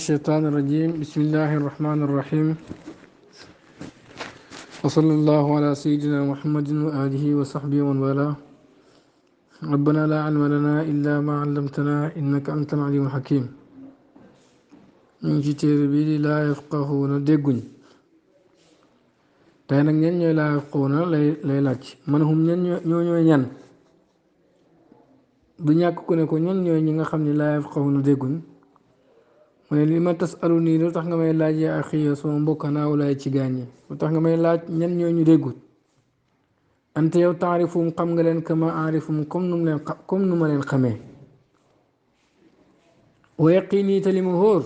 الشيطان الرجيم بسم الله الرحمن الرحيم وصلى الله على سيدنا محمد وآله وصحبه ومن والاه ربنا لا علم لنا إلا ما علمتنا إنك أنت العليم الحكيم من جتير بي لا يفقهون ديغون tay nak ñen ñoy la yafquna lay lacc man hum ñen ñoy ñan du ñak ko ne ko ñen ñoy ñi nga xamni la yafqahuna dégguñ mu ne li ma tasalu nii lu tax nga may laaj yaa axiya sama mbokk naaw laay ci gaañe lu tax nga may laaj ñan ñoo ñu déggut ante yow taarifum xam nga leen kama aarifum comme nu ma leen xamee wa yaqini te li ma hóor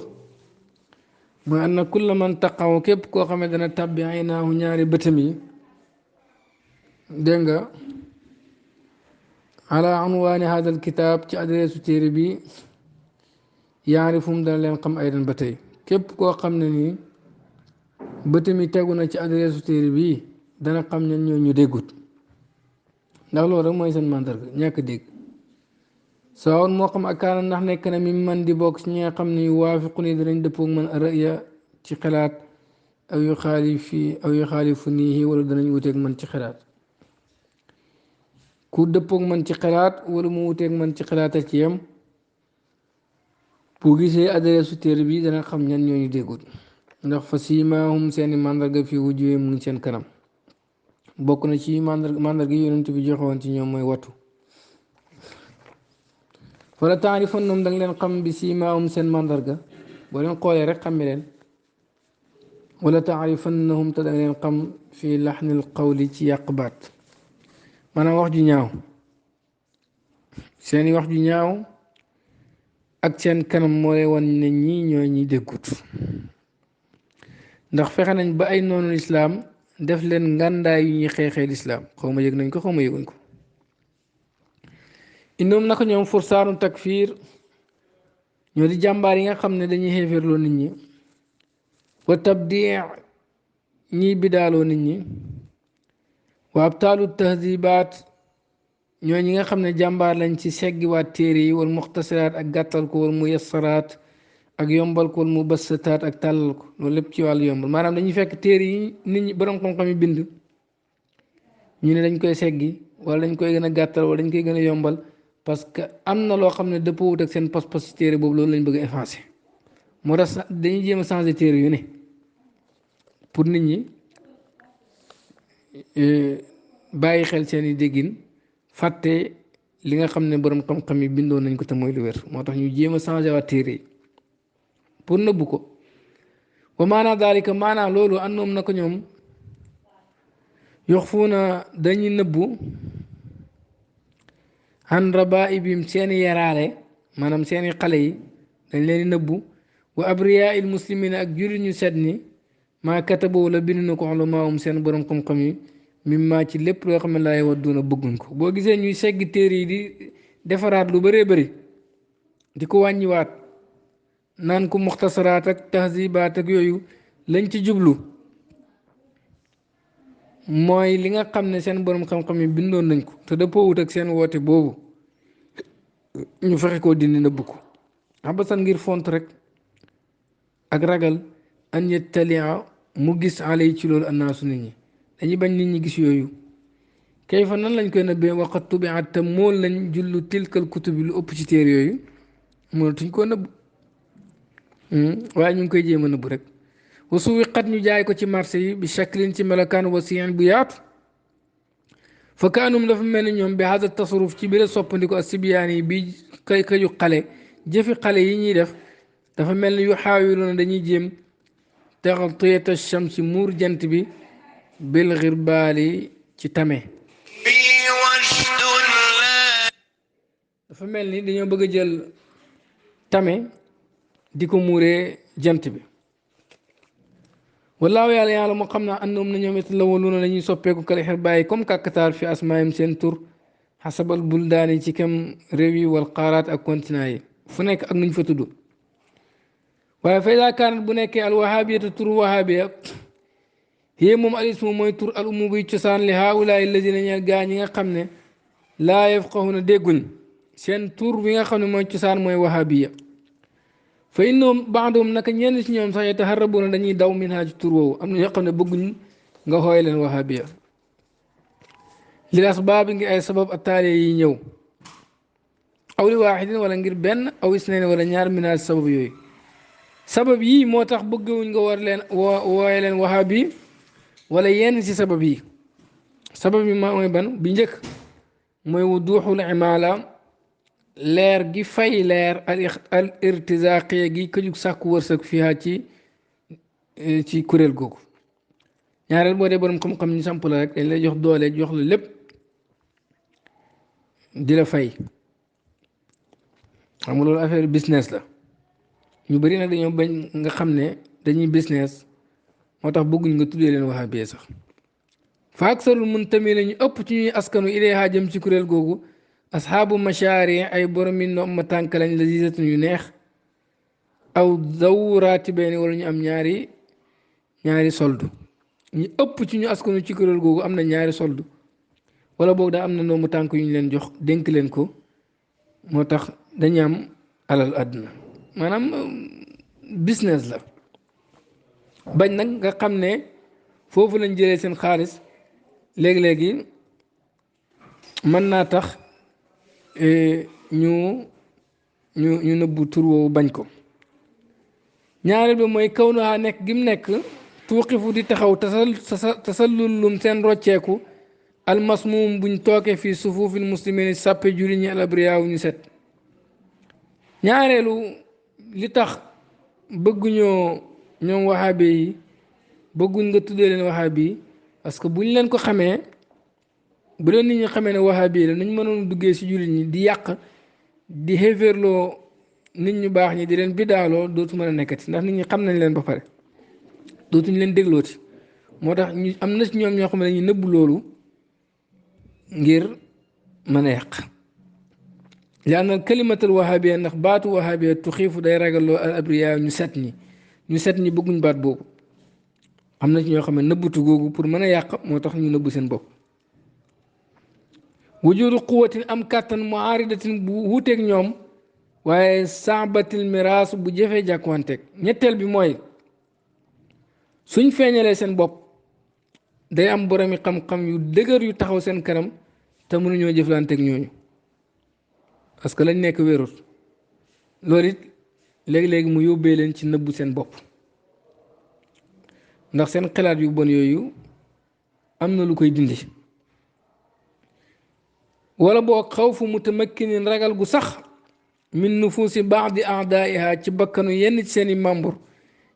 mooy anna kulla man taqaw képp koo xam ne dana tabbi aynaahu ñaari bëtam yi dégg nga ala unwaani hadal kitaab ci adresse téere bi yaarifum dana leen xam aydan ba tey képp koo xam ne nii bëtam yi tegu na ci adresse téere bii dana xam ñan ñoo ñu déggut ndax loolu rek mooy seen mandarga ñàkk dégg sawoon moo xam akaana ndax nekk na mi man di bokk ci ñi nga xam ne waafiqu ni danañ dëppoog man raya ci xalaat aw yu xaalifu nii wala danañ wuteeg man ci xalaat ku dëppoog man ci xalaat wala mu wuteeg man ci xalaat a ci yem bu gisee adresse téere bi dana xam ñan ñooñu déggut ndax fa siimaahum seeni mandarga fii wujuhihim mu ngi seen kanam bokk na ci mandarga yi yonent bi joxewoon ci ñoom mooy wattu wala taarifannahum da nga leen xam bi siimaahum seen mandarga boo leen xoolee rek xammi leen wala taarifannahum te da nga leen xam fii laxnil qawli ci yàq baat maanaam wax ju ñaaw seeni wax ju ñaaw ak seen kanam moo lay wan ne ñii ñoo ñi déggut ndax fexe nañ ba ay noonu lislaam def leen ngàndaay yu ñuy xeexee lislaam xaw ma yëg nañ ko xaw ma yëguñ ko indoom naka ñoom fursaanu takfiir ñoo di jàmbaar yi nga xam ne dañuy xeefeerloo nit ñi wa tabdii ñiy bidaaloo nit ñi wa abtaalu tahdibaat ñoo ñi nga xam ne jàmbaar lañ ci seggiwaat téere yi wal muxtasaraat ak gàttal ko wal mu yassaraat ak yombal ko wal mu bassataat ak tàllal ko loolu lépp ci wàllu yombal maanaam dañuy fekk téere yi nit ñi borom xam-xam yi bind ñu ne dañ koy seggi wala dañ koy gën a gàttal wala dañ koy gën a yombal parce que am na loo xam ne dëppoowut ak seen pas-pas ci téere boobu loolu lañ bëgg a effacer moo tax dañuy jéem a changer téere yu ne pour nit ñi bàyyi xel seen i déggin fàtte li nga xam ne borom xam-xam yi bindoon nañ ko te mooy lu wér moo tax ñu jéem a changé waat téere yi pour nëbbu ko wa maanaa daalika maanaa loolu àndoom na ko ñoom yox fu na dañuy nëbbu an rabaibim seeni yaraale maanaam seeni xale yi dañ leen di nëbbu wa abriyaa il muslimina ak jullit ñu set ni maa kataboo la bind na ko ulamaahum seen borom xam-xam yi mimma ci lépp loo xam ne laay wadduna bëgguñ ko boo gisee ñuy segg téere yi di defaraat lu bëree bëri di ko wàññiwaat naan ko muxtasaraat ak tahzibaat ak yooyu lañ ci jublu mooy li nga xam ne seen borom xam-xam yi bindoon nañ ko te dëppoowut ak seen woote boobu ñu fexe koo dindi nëbb ko abasan ngir font rek ak ragal an yettalia mu gis alay ci loolu annaasu nit ñi dañuy bañ nit ñi gis yooyu kayfa nan lañ koy nëbbee waqat tubiat te mool lañ jullu tilkal kutub bi lu ëpp ci téere yooyu mënatuñ koo nëbb waaye ñu ngi koy jéem a nëbb rek wasu wi xat ñu jaay ko ci marché yi bi shaklin ci melokaan wasiin bu yaatu fa kaanum dafa mel ni ñoom bi hada tasaruf ci biir soppandiko ak sibiyaan yi bi kaju xale jëfi xale yi ñuy def dafa mel ni yu xaawiloona dañuy jéem taxtiyata shamsi muur jant bi bil xirbaali ci tame dafa mel ni dañoo bëgg a jël tame di ko muuree jant bi wallaahu yàlla yàlla moo xam naa àndoom na ñoom it la waluuna dañuy soppeeku kale xirbaay comme kàkkataar fi asmaayim seen tur xasabal buldaani ci kem réew yi wal qaaraat ak continent yi fu nekk ak nuñ fa tudd waaye fa idaa kaanat bu nekkee al wahabiyata tur wahabiya yée moom al ismu mooy tur al umu buy cosaan li haulaay alladina ñeel gaa ñi nga xam ne laa yafqahuna dégguñ seen tur bi nga xam ne mooy cosaan mooy wahabiya fa innoom baadum naka ñenn si ñoom sax yataharrabuuna dañuy daw min haa ci tur woowu am na ñoo xam ne bëgguñ nga xooy leen wahabiya li asbaab ngi ay sabab attaale yi ñëw aw li waaxidin wala ngir benn aw isnayn wala ñaar min haa sabab yooyu sabab yii moo tax bëggewuñ nga war leen wooye leen wahabi wala yenn si sabab yi sabab yi mooy ban bi njëkk mooy wuduuxul imaala leer gi fay leer al irtizaaqiya gi këjug sàkku wërsëg fiha ci kuréel googu ñaareel boo dee borom xam-xam ñu samp la rek dañ lay jox doole jox la lépp di la fay xam nga loolu affaire business la ñu bëri nag dañoo bañ nga xam ne dañuy business moo tax bëgguñ nga tuddee leen wahabiya sax fa aksarul muntami la ñu ëpp ci ñuy askanu ilayha jëm ci kuréel googu asxaabu machaari ay boromi ma tànk lañ la zizatun yu neex aw daw raatibeeni wala ñu am ñaari soldu ñu ëpp ci ñu askanu ci kuréel googu am na ñaari soldu wala boog daa am na noomu tànk yu ñu leen jox dénk leen ko moo tax dañu am alal àdduna maanaam business la bañ nag nga xam ne foofu lañ jëlee seen xaalis léegi-léegi mën naa tax ñu nëbbu tur woowu bañ ko ñaareel bi mooy kaw naa nekk gi mu nekk tuuqifu di taxaw tasallulum seen rocceeku almasmuum buñ tooke fii sufuufil muslimin sàppe juri ñi alabriyaaw ñu set ñaareelu li tax bëgguñoo ñoom waxaabe yi bëgguñ nga tuddee leen waxaabe yi parce que buñ leen ko xamee bu leen nit ñi xamee ne waxaabe yi la nañ mënoon duggee si jullit ñi di yàq di xéeféerloo nit ñu baax ñi di leen bidaaloo dootu mën a nekkati ndax nit ñi xam nañ leen ba pare dootuñ leen déglooti moo tax ñu am na si ñoom ñoo xam ne dañuy nëbbu loolu ngir mën a yàq li anna kalimatul wahabiya ndax baatu wahabiya tuxiifu day ragaloo al abriya ñu set ñi bëgguñ baat boobu am na ci ñoo xam ne nëbbutu googu pour mën a yàq moo tax ñu nëbbu seen bopp wujudu quwatin am kàttan muaridatin bu wuuteeg ñoom waaye saabatil miraas bu jëfee jàkkuwanteeg ñetteel bi mooy suñ feeñalee seen bopp day am boromi xam-xam yu dëgër yu taxaw seen kanam te mënuñoo jëflanteeg ñooñu parce que lañ nekk wérut loolu it léegi-léegi mu yóbbee leen ci nëbbu seen bopp ndax seen xalaat yu bon yooyu am na lu koy dindi wala boo xawfu mutamakkinin ragal gu sax min nufuusi baadi aadaiha ci bakkanu yenn ci seeni membre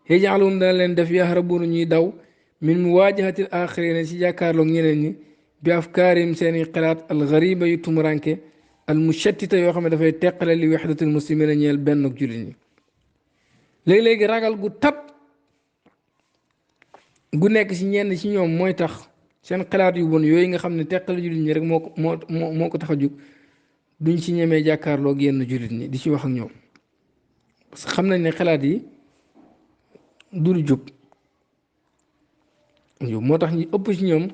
yajaalun dana leen def yahrabuuna ñuy daw min muwaajahatil axirina ci jàkkaarloog ñeneen ñi bi afkaarim seeni xalaat al gariba yu tumuranke al mushattita yoo xam ne dafay teqale li wahdatul muslimina ñeel benn ak jullit ñi léegi-léegi ragal gu tab gu nekk ci ñenn ci ñoom mooy tax seen xalaat yu bon yooyu nga xam ne teqale jullit ñi rek moo ko tax a jug duñ ci ñemee jàkkaarloog yenn jullit ñi di ci wax ak ñoom parce que xam nañ ne xalaat yi du jub moo tax ñu ëpp ci ñoom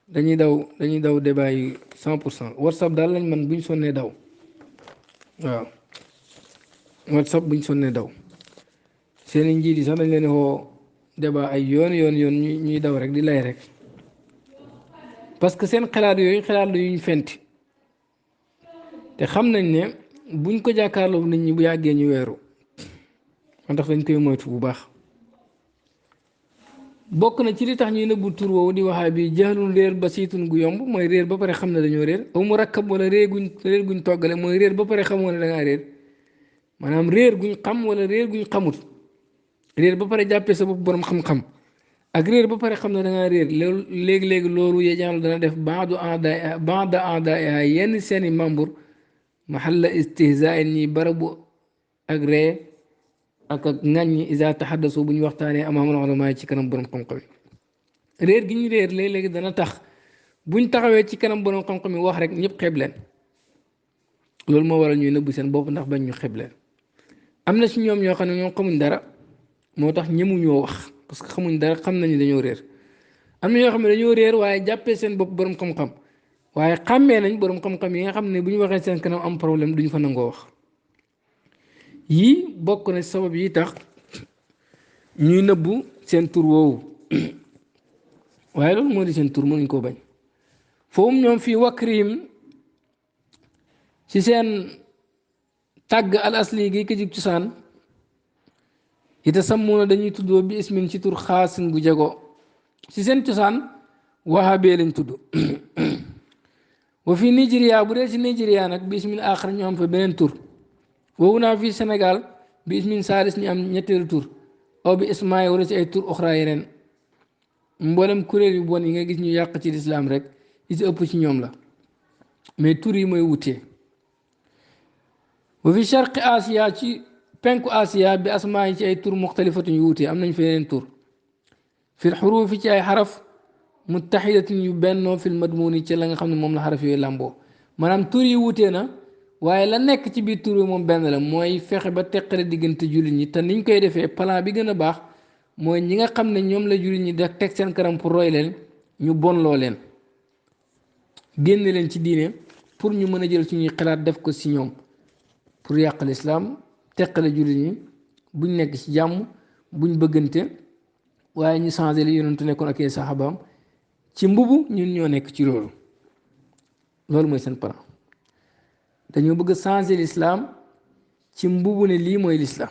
dañuy daw débat yi 100% whatsapp daal lañ man buñ sonnee daw waaw whatsapp buñ sonnee daw seeni njiit yi sax dañ leen woo débat ay yoon ñuy daw rek di lay rek parce que seen xalaat yooyu xalaat la yuñ fenti te xam nañ ne buñ ko jàkkaarloo nit ñi bu yàggee ñu weeru moo tax dañ koy moytu bu baax bokk na ci li tax ñuy nëbbu tur woowu di waxaa bi jaxlul réer ba siitun gu yomb mooy réer ba pare xam ne dañoo réer aw mu rakkab wala réer guñ toggale mooy réer ba pare xamoo ne da ngaa réer maanaam réer guñ xam wala réer guñ xamut réer ba pare jàppee sa bopp borom xam-xam ak réer ba pare xam ne da ngaa réer loolu léegi-léegi loolu yejaanlu dana def baada aada yenn seeni membre mahalla istihzaa ñi barabu ak ree ak ŋàññi isa taxaddasu bu ñu waxtaanee amaamul ulama ci kanam borom xam-xam yi réer gi ñu réer léegi-léegi dana tax buñ taxawee ci kanam borom xam-xam yi wax rek ñëpp xeeb leen loolu moo waral ñuy nëbbu seen bopp ndax bañ ñu xeeb leen am na ci ñoom ñoo xam ne ñoom xamuñ dara moo tax ñemuñoo wax parce que xamuñ dara xam nañu dañoo réer am na ñoo xam ne dañoo réer waaye jàppee seen bopp borom xam-xam waaye xàmmee nañ borom xam-xam yi nga xam ne bu ñu waxee seen kanam am problème duñ fa nangoo wax yii bokk na sabab yi tax ñuy nëbbu seen tur woowu waaye loolu moo di seen tur mënuñ koo bañ foofu ñoom fii wakrim ci seen tàgg al asli gi ko jig cosaan ite sammuna dañuy tuddoo bi ismin ci tur xaasin bu jego ci seen cosaan wahabee lañ tudd wa fi Nigeria bu dee ci Nigeria nag bi ismin axar ñu am fa beneen tur woowu naa fii Sénégal bi ismin saalis ñu am ñetteelu tur aw bi ismaay wala ci ay tur oxra yeneen mboolem kuréel yu bon yi nga gis ñu yàq ci lislaam rek yi ci ëpp ci ñoom la mais tur yi mooy wutee wa fi charqi Asia ci penku Asia bi asmaa yi ci ay tur muxtalifatu yu wutee am nañ fa yeneen tur fil xuruufi ci ay xaraf muttaxidatin yu bennoo fil madmuni ci la nga xam ne moom la xaraf yooyu làmboo maanaam tur yi wutee na waaye la nekk ci biir tur yi moom benn la mooy fexe ba teqale diggante jullit ñi te niñ koy defee plan bi gën a baax mooy ñi nga xam ne ñoom la jullit ñi da teg seen kanam pour roy leen ñu bonloo leen génne leen ci diine pour ñu mën a jël suñuy xalaat def ko si ñoom pour yàq lislaam teqale jullit ñi buñ nekk ci jàmm buñ bëggante waaye ñu changé li yonentu nekkoon ak ay saxaabaam ci mbubu ñun ñoo nekk ci loolu mooy seen plan dañoo bëgg changer l'islam ci mbubu ne lii mooy l'islam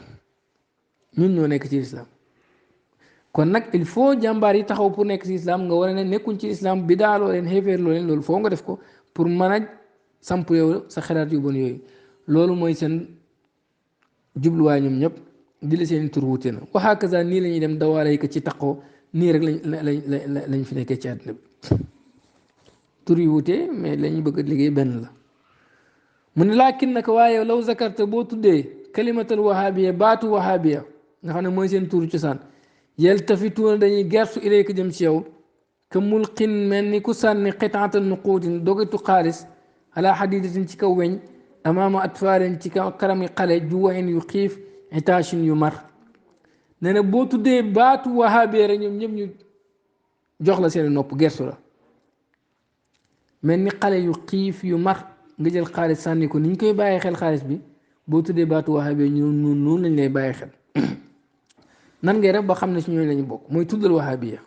ñun ñoo nekk ci l'islam kon nag il faut jàmbaar yi taxaw pour nekk ci l'islam nga war a ne nekkuñ ci l'islam bi daaloo leen xeefeerloo leen loolu foo nga def ko pour mën a samp yow sa xalaat yu bon yooyu loolu mooy seen jubluwaay ñoom ñëpp di la seen tur wuute na waxaa kaza nii la ñuy dem dawaale ko ci taqoo nii rek lañ fi nekkee ci àddina bi tur yu wutee mais la ñuy bëgg a liggéey benn la mu ne laakin naka waaye law zakarta boo tuddee kalimatal wahabiya baatu wahabiya nga xam ne mooy seen turu cosaan yaltafituuna dañuy gertu ilayka jëm ci yow ka mulqin mel ni ku sànni xitaatan nuquutin dogitu xaalis ala xadidatin ci kaw weñ amaama atfaalin ci kaw karami xale juwain yu xiif itaachin yu mar nee na boo tuddee baatu wahabiya rek ñoom ñëpp ñu jox la seen nopp gertu la mel ni xale yu xiif yu mar nga jël xaalis sànni ko ni ñu koy bàyyi xel xaalis bi boo tuddee baatu wahabiya ñu noonu lañ lay bàyyi xel nan ngay def ba xam ne si ñooñu lañu bokk mooy tuddal wahabiya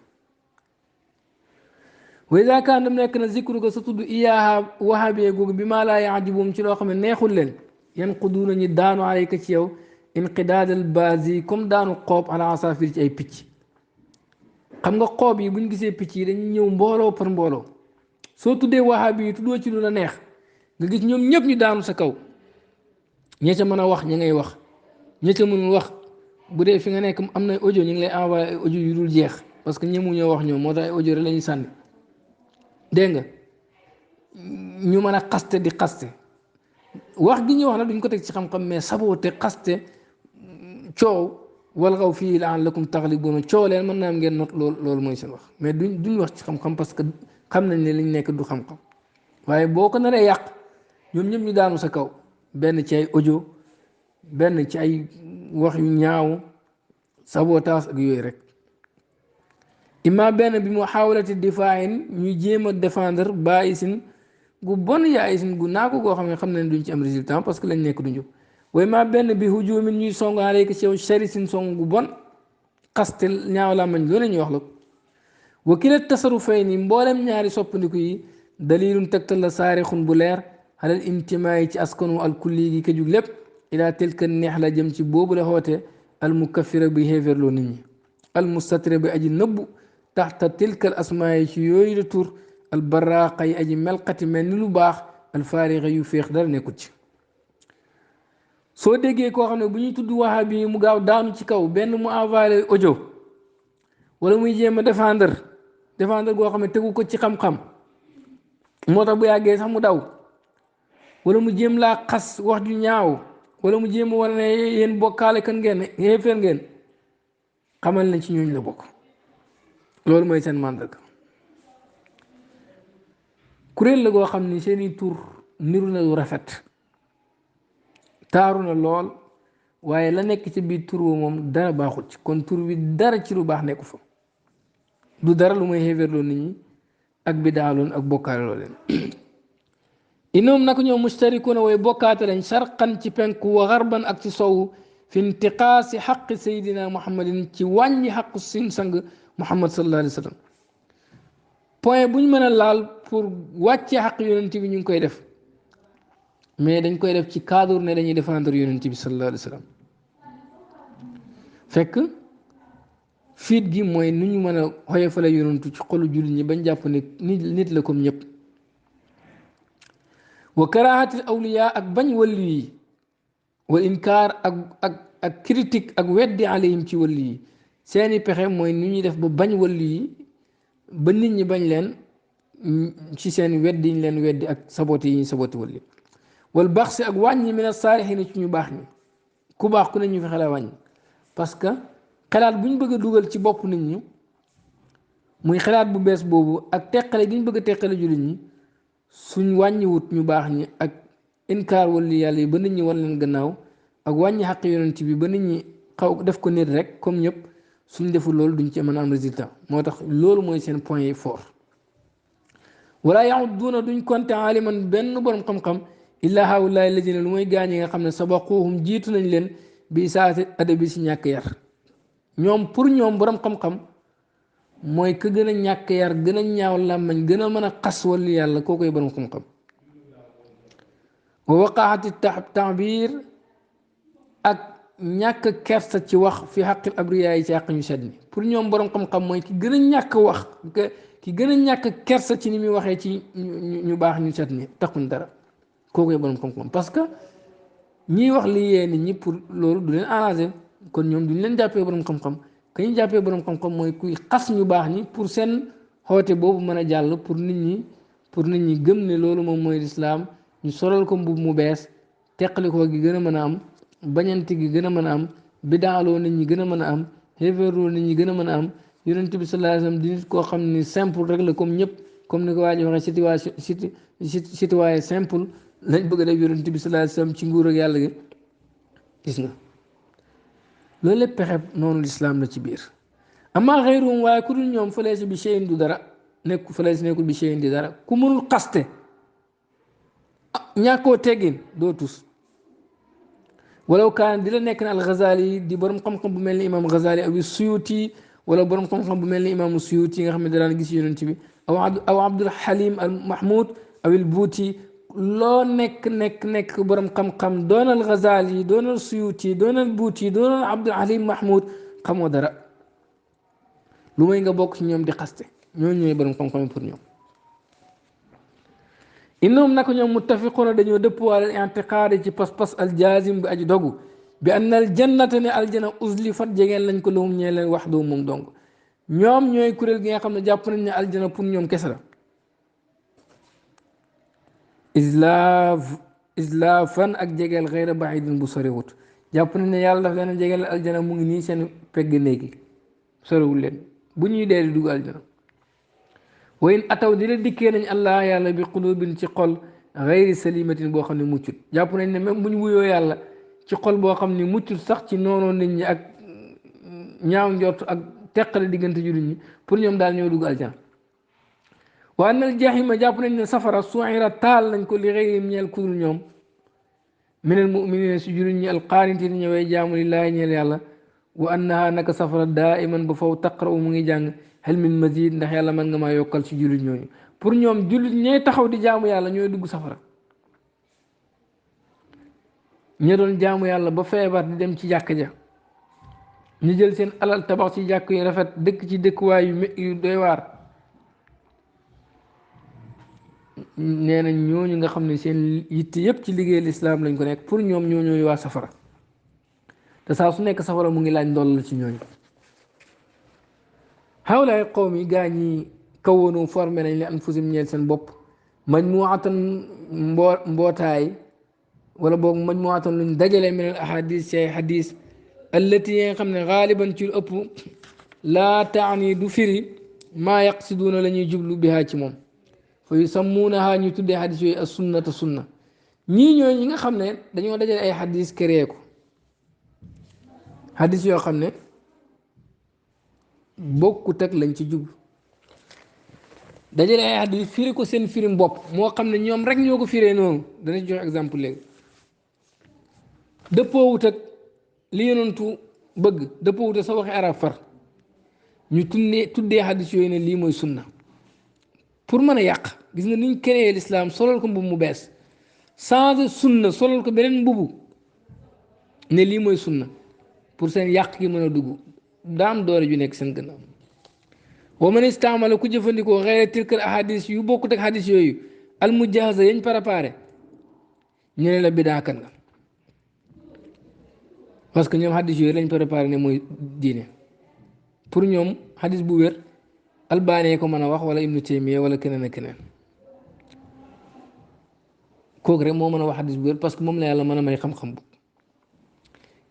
wa iza kaan dam nekk na zikru ko sa tudd iyaaha wahabiya googu bi maa laa yaajibum ci loo xam ne neexul leen yanquduuna ñi daanu alayka ci yow inqidaadal baasi comme daanu xoob ala asafir ci ay picc xam nga xoob yi buñ gisee picc yi dañuy ñëw mbooloo par mbooloo soo tuddee wahabi yi tuddoo ci lu la neex nga gis ñoom ñëpp ñu daanu sa kaw ña ca mën a wax ña ngay wax ña ca mënul wax bu dee fi nga nekk am na audio ñu ngi lay envoyé ay audio yu dul jeex parce que ñemu ñoo wax ñoom moo tax ay audio rek la ñuy sànni dégg nga ñu mën a xaste di xaste wax gi ñuy wax nag duñ ko teg ci xam-xam mais saboote xaste coow walgaw fii la'allakum taghlibuun coow leen mën naa am ngeen not loolu mooy seen wax mais duñ wax ci xam-xam parce que xam nañ ne liñ nekk du xam-xam waaye boo ko naree yàq ñoom ñëpp ñu daanu sa kaw benn ci ay audio benn ci ay wax yu ñaaw sabotage ak yooyu rek imma benn bi mu xawalati difaayin ñuy jéem a défendre bàyyisin gu bon yaayisin gu naa ko goo xam ne duñ ci am résultat parce que lañ nekk du njub waaye ma benn bi hujumin ñuy song aleyka ci yow sharisin song gu bon xaste ñaaw laa mañ loolu ñuy wax la ko wa kila tasarufay ni mboolem ñaari soppandiku yi dalilun tegtal la saarixun bu leer alal intimaay ci askanu al kulli gi ka jug lépp ila tilka neex la jëm ci boobu la xoote al mukaffira bi xéeférloo nit ñi al mustatira bi aji nëbbu taxta tilka al asmaa ci yooyu la tur al baraaqa yi aji melqati mel ni lu baax al faarixa yu féex dara nekkut ci soo déggee koo xam ne bu ñuy tudd wahabi yi mu gaaw daanu ci kaw benn mu envoyé audio wala muy jéem a défendre goo xam ne tegu ko ci xam-xam moo tax bu yàggee sax mu daw wala mu jéem laa xas wax ju ñaaw wala mu jéem a war ne yéen bokkaale kan ngeen xeefeer ngeen xamal na ci ñooñu la bokk loolu mooy seen màndarga kuréel la goo xam ni seeni tur niru na lu rafet taaru na lool waaye la nekk ci biir tur woo moom dara baaxut ci kon tur wi dara ci lu baax nekku fa du dara lu may xeefeerloo nit ñi ak bidaaloon ak bokkaale loo leen innahum naka ñoom mustarikuuna way bokkaate lañ sharqan ci penku wa garban ak ci sowu fi intiqaasi xaqi sayidina muhammadin ci wàññi xaqu sin sang muhammad sallallahu alayhi wa sallam point bu ñu mën a laal pour wàccee xaq yonent bi ñu ngi koy def mais dañ koy def ci cadre ne dañuy défendre yonent bi sallallahu alayhi wa sallam fekk fiit gi mooy nu ñu mën a xoyofale yonentu ci xolu jullit ñi bañ jàpp ne nit la comme ñëpp wa karahatil awliya ak bañ wàllu yi wa inkaar ak critique ak weddi alayhim ci wàllu yi seeni pexe mooy nu ñuy def ba bañ wàllu yi ba nit ñi bañ leen ci seen weddi ñu leen weddi ak saboté yi ñu saboté wàllu wal baxsi ak wàññi min as-saalihiin ci ñu baax ñi ku baax ku ne ñu fexe la wàññi parce que xalaat bu ñu bëgg a dugal ci bopp nit ñi muy xalaat bu bees boobu ak teqale gi ñu bëgg a teqale jullit ñi suñ wàññiwut ñu baax ñi ak inkaar wali yàlla yi ba nit ñi wan leen gannaaw ak wàññi xaq yonent bi ba nit ñi xaw def ko nit rek comme ñëpp suñ deful loolu duñ ci mën a am résultat moo tax loolu mooy seen point yi fort wala yaxudduuna duñ compté aliman benn borom xam-xam illaa haulaay alladina lu mooy gaañ yi nga xam ne sabaquhum jiitu nañ leen bi saati adabi si ñàkk yar ñoom pour ñoom borom xam-xam mooy ka gën a ñàkk yar gën a ñaaw làmmañ gën a mën a xas wali yàlla koo koy borom xam-xam wa waqaati taabir ak ñàkk kersa ci wax fi xaqil abriya yi ci xaq ñu set ni pour ñoom borom xam-xam mooy ki gën a ñàkk wax ki gën a ñàkk kersa ci ni muy waxee ci ñu baax ñu set ni taxuñ dara koo koy borom xam-xam parce que ñiy wax li yee nit ñi pour loolu du leen arrangé kon ñoom duñ leen jàppee borom xam-xam ka ñu jàppee borom xam-xam mooy kuy xas ñu baax ñi pour seen xoote boobu mën a jàll pour nit ñi gëm ne loolu moom mooy lislaam ñu solal ko mbubb mu bees teqalikoo gi gën a mën a am bañante gi gën a mën a am bidaaloo nit ñi gën a mën a am xéeféerloo nit ñi gën a mën a am yonent bi sallallahu alayhi wasallam di nit koo xam ni simple rek la comme ñëpp comme ni ko waa ji waxee citoyen simple lañ bëgg a def yonent bi sallallahu alayhi wasallam ci nguur ak yàlla gi gis nga loolu lépp pexe noonu lislaam la ci biir amaa xeyruhum waaye ku dul ñoom fële si bi cheyin du dara nekkul bi cheyin di dara ku mënul xaste ñàkkoo teggin doo tus walaw kaan di la nekk na al Ghazali di borom xam-xam bu mel ni imam Ghazali aw Suyuti wala borom xam-xam bu mel ni imam Suyuti nga xam ne daan gis yonent bi aw Abdul Halim al Mahmoud aw al Buuti loo nekk borom xam-xam doonal Ghazali doonal Suyuti doonal Buuti doonal Abdul Halim Mahmoud xamoo dara lu may nga bokk ci ñoom di xaste ñooñu ñooy borom xam-xam pour ñoom. innahum naka ñoom muttafiquuna dañoo dëppwaale intiqaadi ci pas-pas aljaazim bi aji dogu bi anna aljannata ne aljana uzlifat jegeen lañ ko lahum ñee leen wax doo moom dong ñoom ñooy kuréel gi nga xam ne jàpp nañ ne aljana pour ñoom kese la islaafan ak jegeel xeyra baidin bu sorewut jàpp nañ ne yàlla daf leen a jegeel aljana mu ngi nii seen pegg néegi sorewul leen bu ñuy dee di dugg aljana wa in ataw di la dikkee nañ allah yàlla bi qulubin ci xol xayri salimatin boo xam ne muccut jàpp nañ ne même bu ñu wuyoo yàlla ci xol boo xam ne muccut sax ci noonu nit ñi ak ñaaw njort ak teqale diggante jullit ñi pour ñoom daal ñoo dugg aljana wa annal jahima jàpp nañ ne safara suira taal nañ ko li xayrihim ñeel kudul ñoom minal muminina si jullit ñi alqaanitin ñëwee jaamu lillaahi ñeel yàlla wa annaha naka safara daa iman ba faw taqra'u mu ngi jàng hal min mazid ndax yàlla mën nga maa yokkal ci jullit ñooñu pour ñoom jullit ñooy taxaw di jaamu yàlla ñooy dugg safara ña doon jaamu yàlla ba feebar di dem ci jàkk ja ñu jël seen alal tabax ci jàkk yu rafet dëkk ci dëkkuwaay yu doy waar nee na ñooñu nga xam ne seen yitte yépp ci liggéey lislaam lañ ko nekk pour ñoom ñoo ñooy waa safara te saa su nekk safara mu ngi laaj ndoll ci ñooñu hawlaay qawm yi gaa ñi kawoonu formé nañ li anfusim ñeel seen bopp majmuatan mbootaay wala boog majmuatan luñ dajale min al ahadis ci ay hadis allati yi nga xam ne xaaliban ci ëpp laa taani du firi maa yaqsiduuna la ñuy jublu bihaa ci moom fa yusammuunaha ñu tuddee hadis yooyu as sunnata sunna ñii ñooy ñi nga xam ne dañoo dajale ay hadis créé ko hadis yoo xam ne bokkut ak lañ ci jublu dajale ay hadis firi ko seen firim bopp moo xam ne ñoom rek ñoo ko firee noonu dana ci jox exemple léegi dëppoowut ak li yonentu bëgg dëppoowut ak sa waxi arab far ñu tuddee hadis yooyu ne lii mooy sunna pour mën a yàq gis nga niñ créé l'islam solal ko mbubb mu bees changé sunna solal ko beneen mbubu ne lii mooy sunna pour seen yàq gi mën a dugg daam doole ju nekk seen gannaaw wa man istaamala ku jëfandikoo xeere tilkal ahadis yu bokkut ak hadis yooyu al mujahaza yañ préparé ñu ne la bidaakan nga parce que ñoom hadis yooyu lañ préparé ne mooy diine pour ñoom hadis bu wér Albani ko mën a wax wala Ibnu Taymiya wala keneen ak keneen kooku rek moo mën a wax hadis bu wér parce que moom la yàlla mën a may xam-xam bu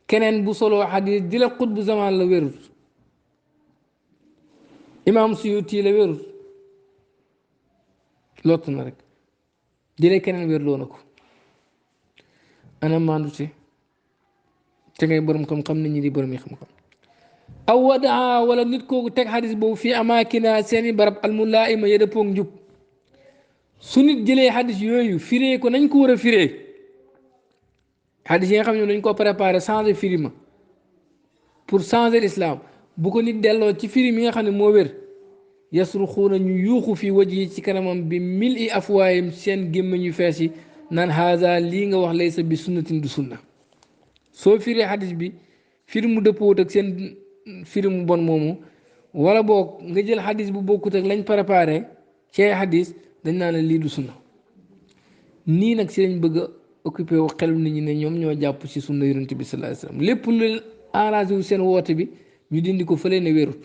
keneen bu solo hadis di la xut bu zamaan la wérut Imam Suyuti la wérut lottu na rek di la keneen wér loo na ko ana maandute te ngay borom xam-xam nit ñi di borom yi xam-xam aw wadaa wala nit kooku teg xadis boobu fii amaakina seeni barab almulaima ya dëppoog njub su nit jëlee xadis yooyu firee ko nañ ko war a firee xadis yi nga xam ne dañ ko préparé changer firi ma pour changer l'islam bu ko nit delloo ci firi mi nga xam ne moo wér yasruxuuna ñu yuuxu fii waj yi ci kanamam bi mil i afwaayim seen gémmañ yu fees yi naan haza lii nga wax laysa bi sunnatin du sunna soo firee xadis bi firi mu dëppoot ak seen firi mu bon moomu wala boog nga jël xadis bu bokkut ak lañ préparé ci ay xadis dañ naan lii du sunna nii nag si lañ bëgg a occupé wu xelu nit ñi ne ñoom ñoo jàpp ci sunna yonent bi sallallahu alayhi wasallam lépp lu arrangé wu seen woote bi ñu dindi ko fële ne wérut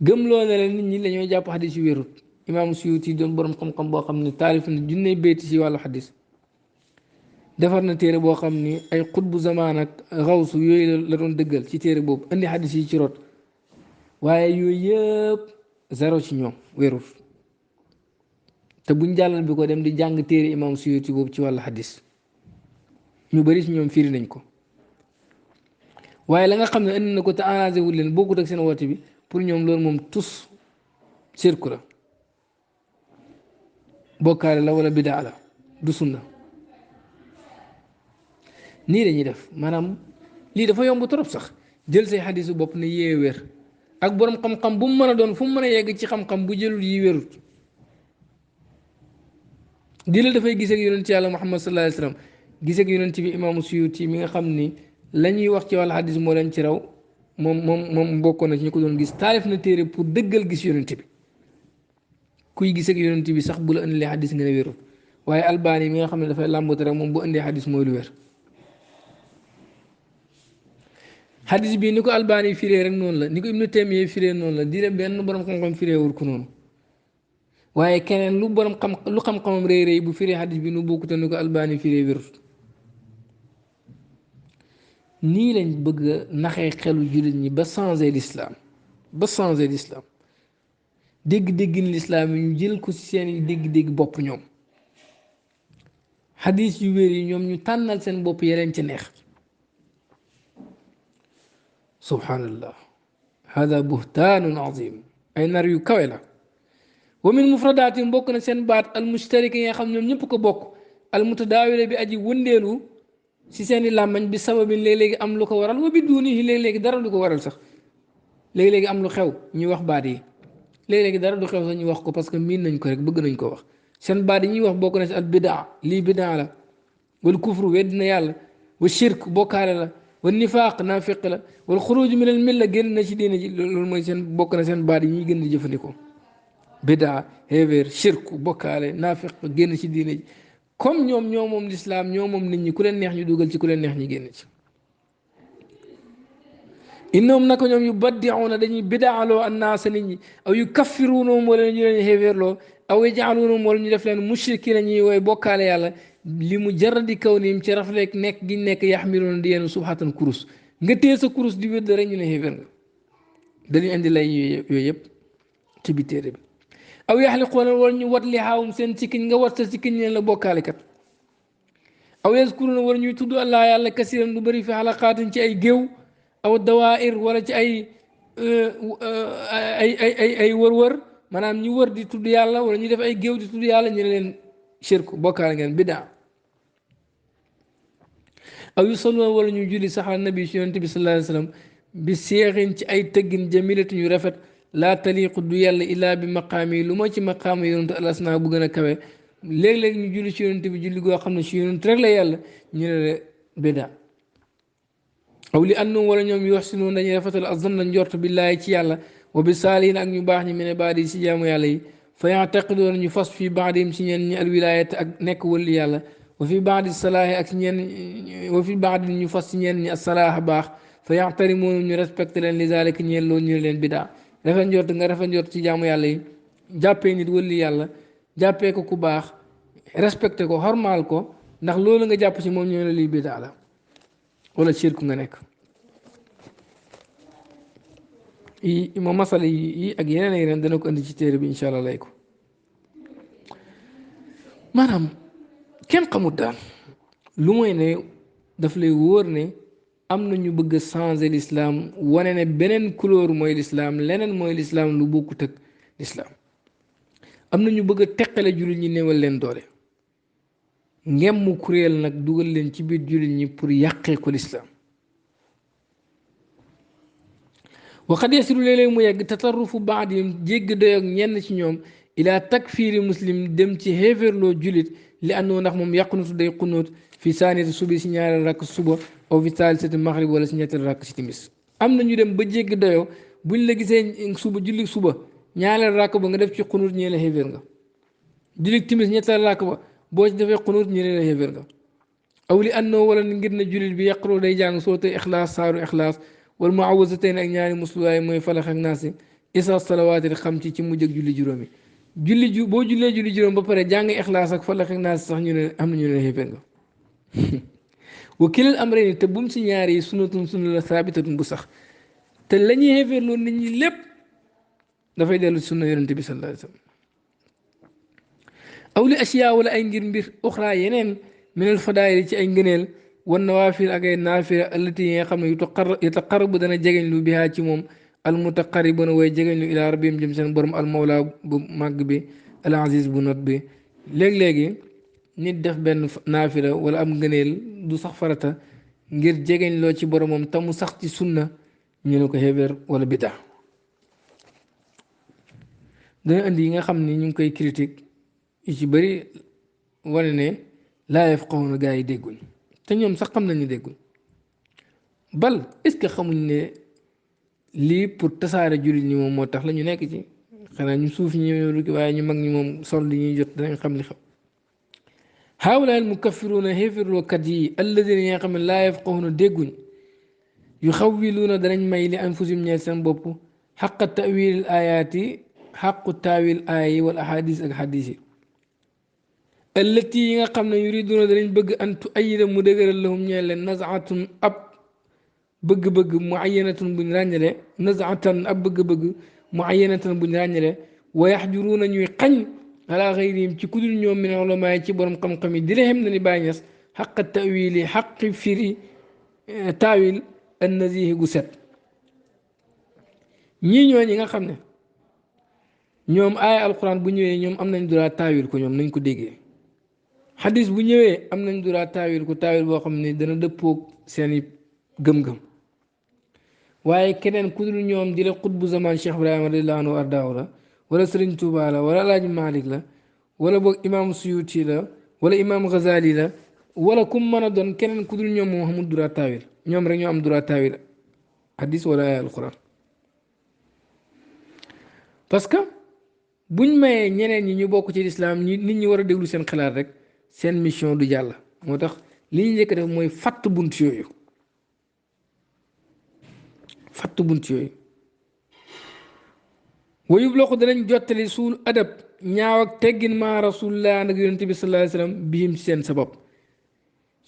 gëm loo ne leen nit ñi dañoo jàpp xadis yu wérut imaamu Suyuti doon borom xam-xam boo xam ne taalif na junney béyti ci wàllu xadis defar na téere boo xam ni ay xutbu zamaan ak xawsu yooyu la doon dëggal ci téere boobu indi xadis yi ci rot waaye yooyu yëpp zéro ci ñoom wérut te buñ jàllal bi ko dem di jàng téere imam Suyuti boobu ci wàllu xadis ñu bëri ci ñoom firi nañ ko waaye la nga xam ne indi na ko te arrangé wul leen bokkut ak seen woote bi pour ñoom loolu moom tus sirku la bokkaale la wala bidaa la du sunna nii dañuy def maanaam lii dafa yomb trop sax jël say xadisu bopp ne yee wér ak borom xam-xam bu mu mën a doon fu mu mën a yegg ci xam-xam bu jëlul yi wérut di la dafay gis ak yonent ci yàlla Muhammad sallallahu alayhi wa sallam gis ak yonent bi imaamu Suyuti mi nga xam ni la ñuy wax ci wàllu xadis moo leen ci raw moom bokkoon na ci ñu ko doon gis taalif na téere pour dëggal gis yonent bi kuy gis ak yonent bi sax bu la indilee xadis nga ne wérut waaye Albani mi nga xam ne dafay làmbatu rek moom bu indee xadis mooy lu wér xadis bii ni ko Albani firee rek noonu la ni ko Ibnu Taymiya firee noonu la di la benn borom xam-xam firee wul ko noonu waaye keneen lu borom lu xam-xamam rëy rëy bu firee xadis bi nu bokkute ni ko Albani firee wérut nii lañ bëgg a naxee xelu jullit ñi ba changer l'islam dégg-déggin l'islam yi ñu jël ko ci seen dégg-dégg bopp ñoom xadis yu wér yi ñoom ñu tànnal seen bopp yeneen ci neex subhanallah hada buhtaanun azim ay nar yu kawe la wa min mufradaatim bokk na seen baat al mustariki yi nga xam ñoom ñëpp ko bokk al mutadaawila bi aji wëndeelu si seeni làmmañ bi sababin léeg-léegi am lu ko waral wa bi duuni léeg-léegi dara du ko waral sax léeg-léegi am lu xew ñuy wax baat yi léeg-léegi dara du xew sax ñu wax ko parce que miin nañ ko rek bëgg nañ ko wax seen baat yi ñuy wax bokk na si al bidaa lii bidaa la wal kufru weddina yàlla wa shirk bokkaale la wa nifaaq naafiq la wal xuruj min al milla génn na ci diine ji loolu mooy seen bokk na seen baat yi ñuy gën di jëfandikoo bidaa xéeféer shirk bokkaale naafiq génn ci diine ji comme ñoom ñoo moom lislaam ñoo moom nit ñi ku leen neex ñu dugal ci ku leen neex ñi génn ci innahum naka ñoom yu baddiuuna dañuy bidaaloo annaasa nit ñi aw yu kaffiruunahum wala ñu leen xéeféerloo aw yajaaluunahum wala ñu def leen mushrikiina ñuy wooy bokkaale yàlla li mu jaradi kaw niim ci rafleeg nekk gi nekk yaxmiluuna di yenu subhatan kurus nga téye sa kurus di wér rek ñu ne xéeféer nga dañuy indi lay yooyu yëpp ci biir téere bi aw yaxliquuna wala ñu wat li xaawum seen sikkiñ nga wat sa sikkiñ leen la bokkaale kat aw yazkuruuna wala ñuy tudd allah yàlla kasiran lu bëri fi xalaqaatin ci ay géew aw dawair wala ci ay wër-wër maanaam ñu wër di tudd yàlla wala ñu def ay géew di tudd yàlla ñu ne leen shirku bokkaale ngeen bidaa aw yu salloon wala ñu julli saxal nabi si yonent bi sallallahu alayhi wasallam bi seexin ci ay tëggin jamilatu ñu rafet laa taliqu du yàlla illaa bi maqaami lu ma ci maqaama yonent alasna bu gën a kawe léeg-léeg ñu julli ci yonent bi julli goo xam ne si yonent rek la yàlla ñu ne la bidaa aw li annum wala ñoom yuxsinuun dañuy rafetal azanna njort billaahi ci yàlla wa bi saalihin ak ñu baax ñi mene baadi si jaamu yàlla yi fa yaataqidoon ñu fas fii baadim si ñeen ñi alwilaayat ak nekk wëlli yàlla wa fi baadi salaahi ak si ñeen wa fi baadi ñu fas si ñeen ñi asalaaha baax fa yaxtarimoon ñu respecté leen li zaalika ñeen loolu ñu ne leen bidaa rafet njort nga rafet njort ci jaamu yàlla yi jàppee nit wëlli yàlla jàppee ko ku baax respecté ko xormaal ko ndax loolu nga jàpp ci moom ñu ne lii bidaa la wala shirku nga nekk ma masala yi ak yeneen ak yeneen dana ko indi ci téere bi incha allah lay ko maanaam kenn xamut daal lu mooy ne daf lay wóor ne am na ñu bëgg a changer l'islam wane ne beneen couleur mooy l'islam leneen mooy l'islam lu bokkut ak l'islam am na ñu bëgg a teqale jullit ñi néewal leen doole ngem mu kuréel nag dugal leen ci biir jullit ñi pour yàqee ko l'islam waxat yasiru léeg-léeg mu yegg tatarrufu baadihim jégg doyoog ñenn ci ñoom ilaa takfiiri muslim dem ci xéeféerloo julit li àndoo ndax moom yàqunutu day xunóot fi saaniyati subi si ñaareel rakk suba aw fi saalisati maghrib wala si ñetteel rakk si timis am na ñu dem ba jégg doyo buñ la gisee suba julli suba ñaareel rakk ba nga def ci xunóot ñee la xéeféer nga julli timis ñetteel rakk ba boo ci defee xunóot ñee la xéeféer nga aw li àndoo wala ngir na julit bi yàqroo day jàng soote ixlaas saaru ixlaas wal muawwazatayn ak ñaari musluwaay mooy falax ak naasi isa salawaati xam ci mujj ak julli juróomi boo jullee julli juróom ba pare jàng ixlaas ak falax ak naasi sax ñu ne am na ñu ne xéeféer nga wa kilal amrayni te bum si ñaari yi sunnatun sunna la saabitatun bu sax te la ñuy xéeféer loolu nit ñi lépp dafay dellu sunna yonente bi sallallahu alayhi wasallam aw li asiyaa wala ay ngir mbir uxraa yeneen minal fadaayil ci ay ngëneel wan nawaafil ak ay naafila allati yi nga xam ne yataqarrabu dana jegeñ lu bihaa ci moom almutaqarribuna way jegeñ lu ilaa rabbihim jëm seen borom almawla bu màgg bi al aziz bu not bi léegi-léegi nit def benn naafila wala am ngëneel du sax farata ngir jegeñ loo ci boromam tamu sax ci sunna ñu ne ko xéeféer wala bida dana indi yi nga xam ni ñu ngi koy critique yu ci bëri wane ne laa yafqahuuna gaa yi dégguñ te ñoom sax xam nañu déggul bal est-ce que xamuñ ne lii pour tasaare jullit ñi moom moo tax la ñu nekk ci xanaa ñu suuf ñi ñëw waaye ñu mag ñi moom sol li ñuy jot danañ xam li xam haawulaay mukaffiruuna xéefirlookat yi alladina yi nga xam ne laa yafqahuuna dégguñ yu xawwiluuna danañ may li anfusihim ñeel seen bopp xaqa tawil ayaati xaqu taawil aaya yi wal ahadis ak hadis yi allati yi nga xam ne yuriduna danañ bëgg an tu ayida mu dëgëral lahum ñeel leen nazaatun ab bëgg-bëgg mu ayanatun buñ ràññale nazaatan ab bëgg-bëgg mu ayanatan buñ ràññale wa yaxjuruuna ñuy xañ ala xayrihim ci kudul ñoom min ulamaay ci borom xam-xam yi di la xem na ni bàyyi ñes xaqa tawili xaqi firi taawil an nazihi gu set ñii ñoo ñi nga xam ne ñoom aaya alquran bu ñëwee ñoom am nañ droit taawil ko ñoom nañ ko déggee xadis bu ñëwee am nañ droit taawil ko taawil boo xam ne dana dëppoog seeni gëm-gëm waaye keneen ku dul ñoom di la xutbu zaman Cheikh Ibrahima radiyallahu anhu ardaaw la wala Sëriñ Tuubaa la wala Alaaji Malik la wala boog imam Suyuti la wala imam Ghazali la wala kum mën a doon keneen ku dul ñoom moom xamul droit taawil ñoom rek ñoo am droit taawil xadis wala aaya alquran parce que buñ mayee ñeneen ñi ñu bokk ci lislaam nit ñi war a déglu seen xalaat rek seen mission du jàll moo tax li ñu njëkk def mooy fatt bunt yooyu wayub loo ko danañ jottali suul adab ñaaw ak teggin ma rasulullah nag yonent bi sallallahu alayhi wasallam bihim ci seen sabab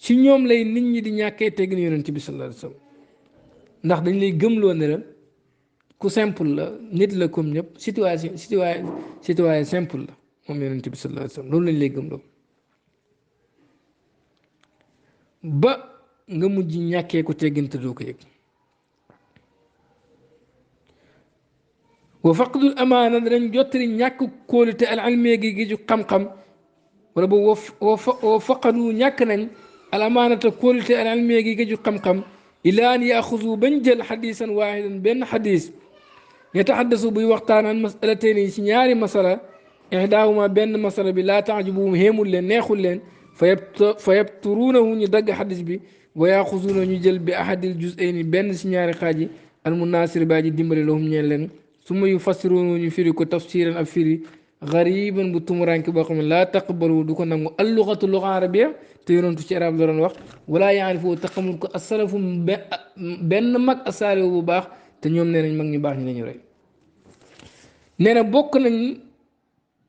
ci ñoom lay nit ñi di ñàkkee teggin yonent bi sallallahu alayhi wasallam ndax dañ lay gëmloo ne la ku simple la nit la comme ñëpp citoyen simple la moom yonent bi sallallahu alayhi wasallam loolu lañ lay gëmloo ba nga mujj ñàkkee ko teggin te doo ko yëg wa faqdul amaana danañ jottali ñàkk kóolute al almee gi ju xam-xam wala boobu wa faqadu ñàkk nañ al amaanata kóolute al almee gi ju xam-xam ilaa an yaaxudu bañ jël xadisan waaxidan benn xadis yataxaddasu buy waxtaan an masalateen si ñaari masala ihdaahuma benn masala bi laa taajubuhum xéemul leen neexul leen fa yabturuunahu ñu dagg xadis bi wa yaaxuduuna ñu jël bi ahadil juzayni benn si ñaari xaaj yi al munaasir baa ji dimbale lahum ñeen leen summa yu fassiruuna ñu firi ko tafsiran ab firi gariban bu tumuranke boo xam ne laa taqbalu du ko nangu allugatu luga arabia te yonentu ci arab la doon wax wala yaarifu te xamul ko asalafu benn mag asaaliwu bu baax te ñoom nee nañ mag ñu baax ñi lañu rey nee na bokk nañ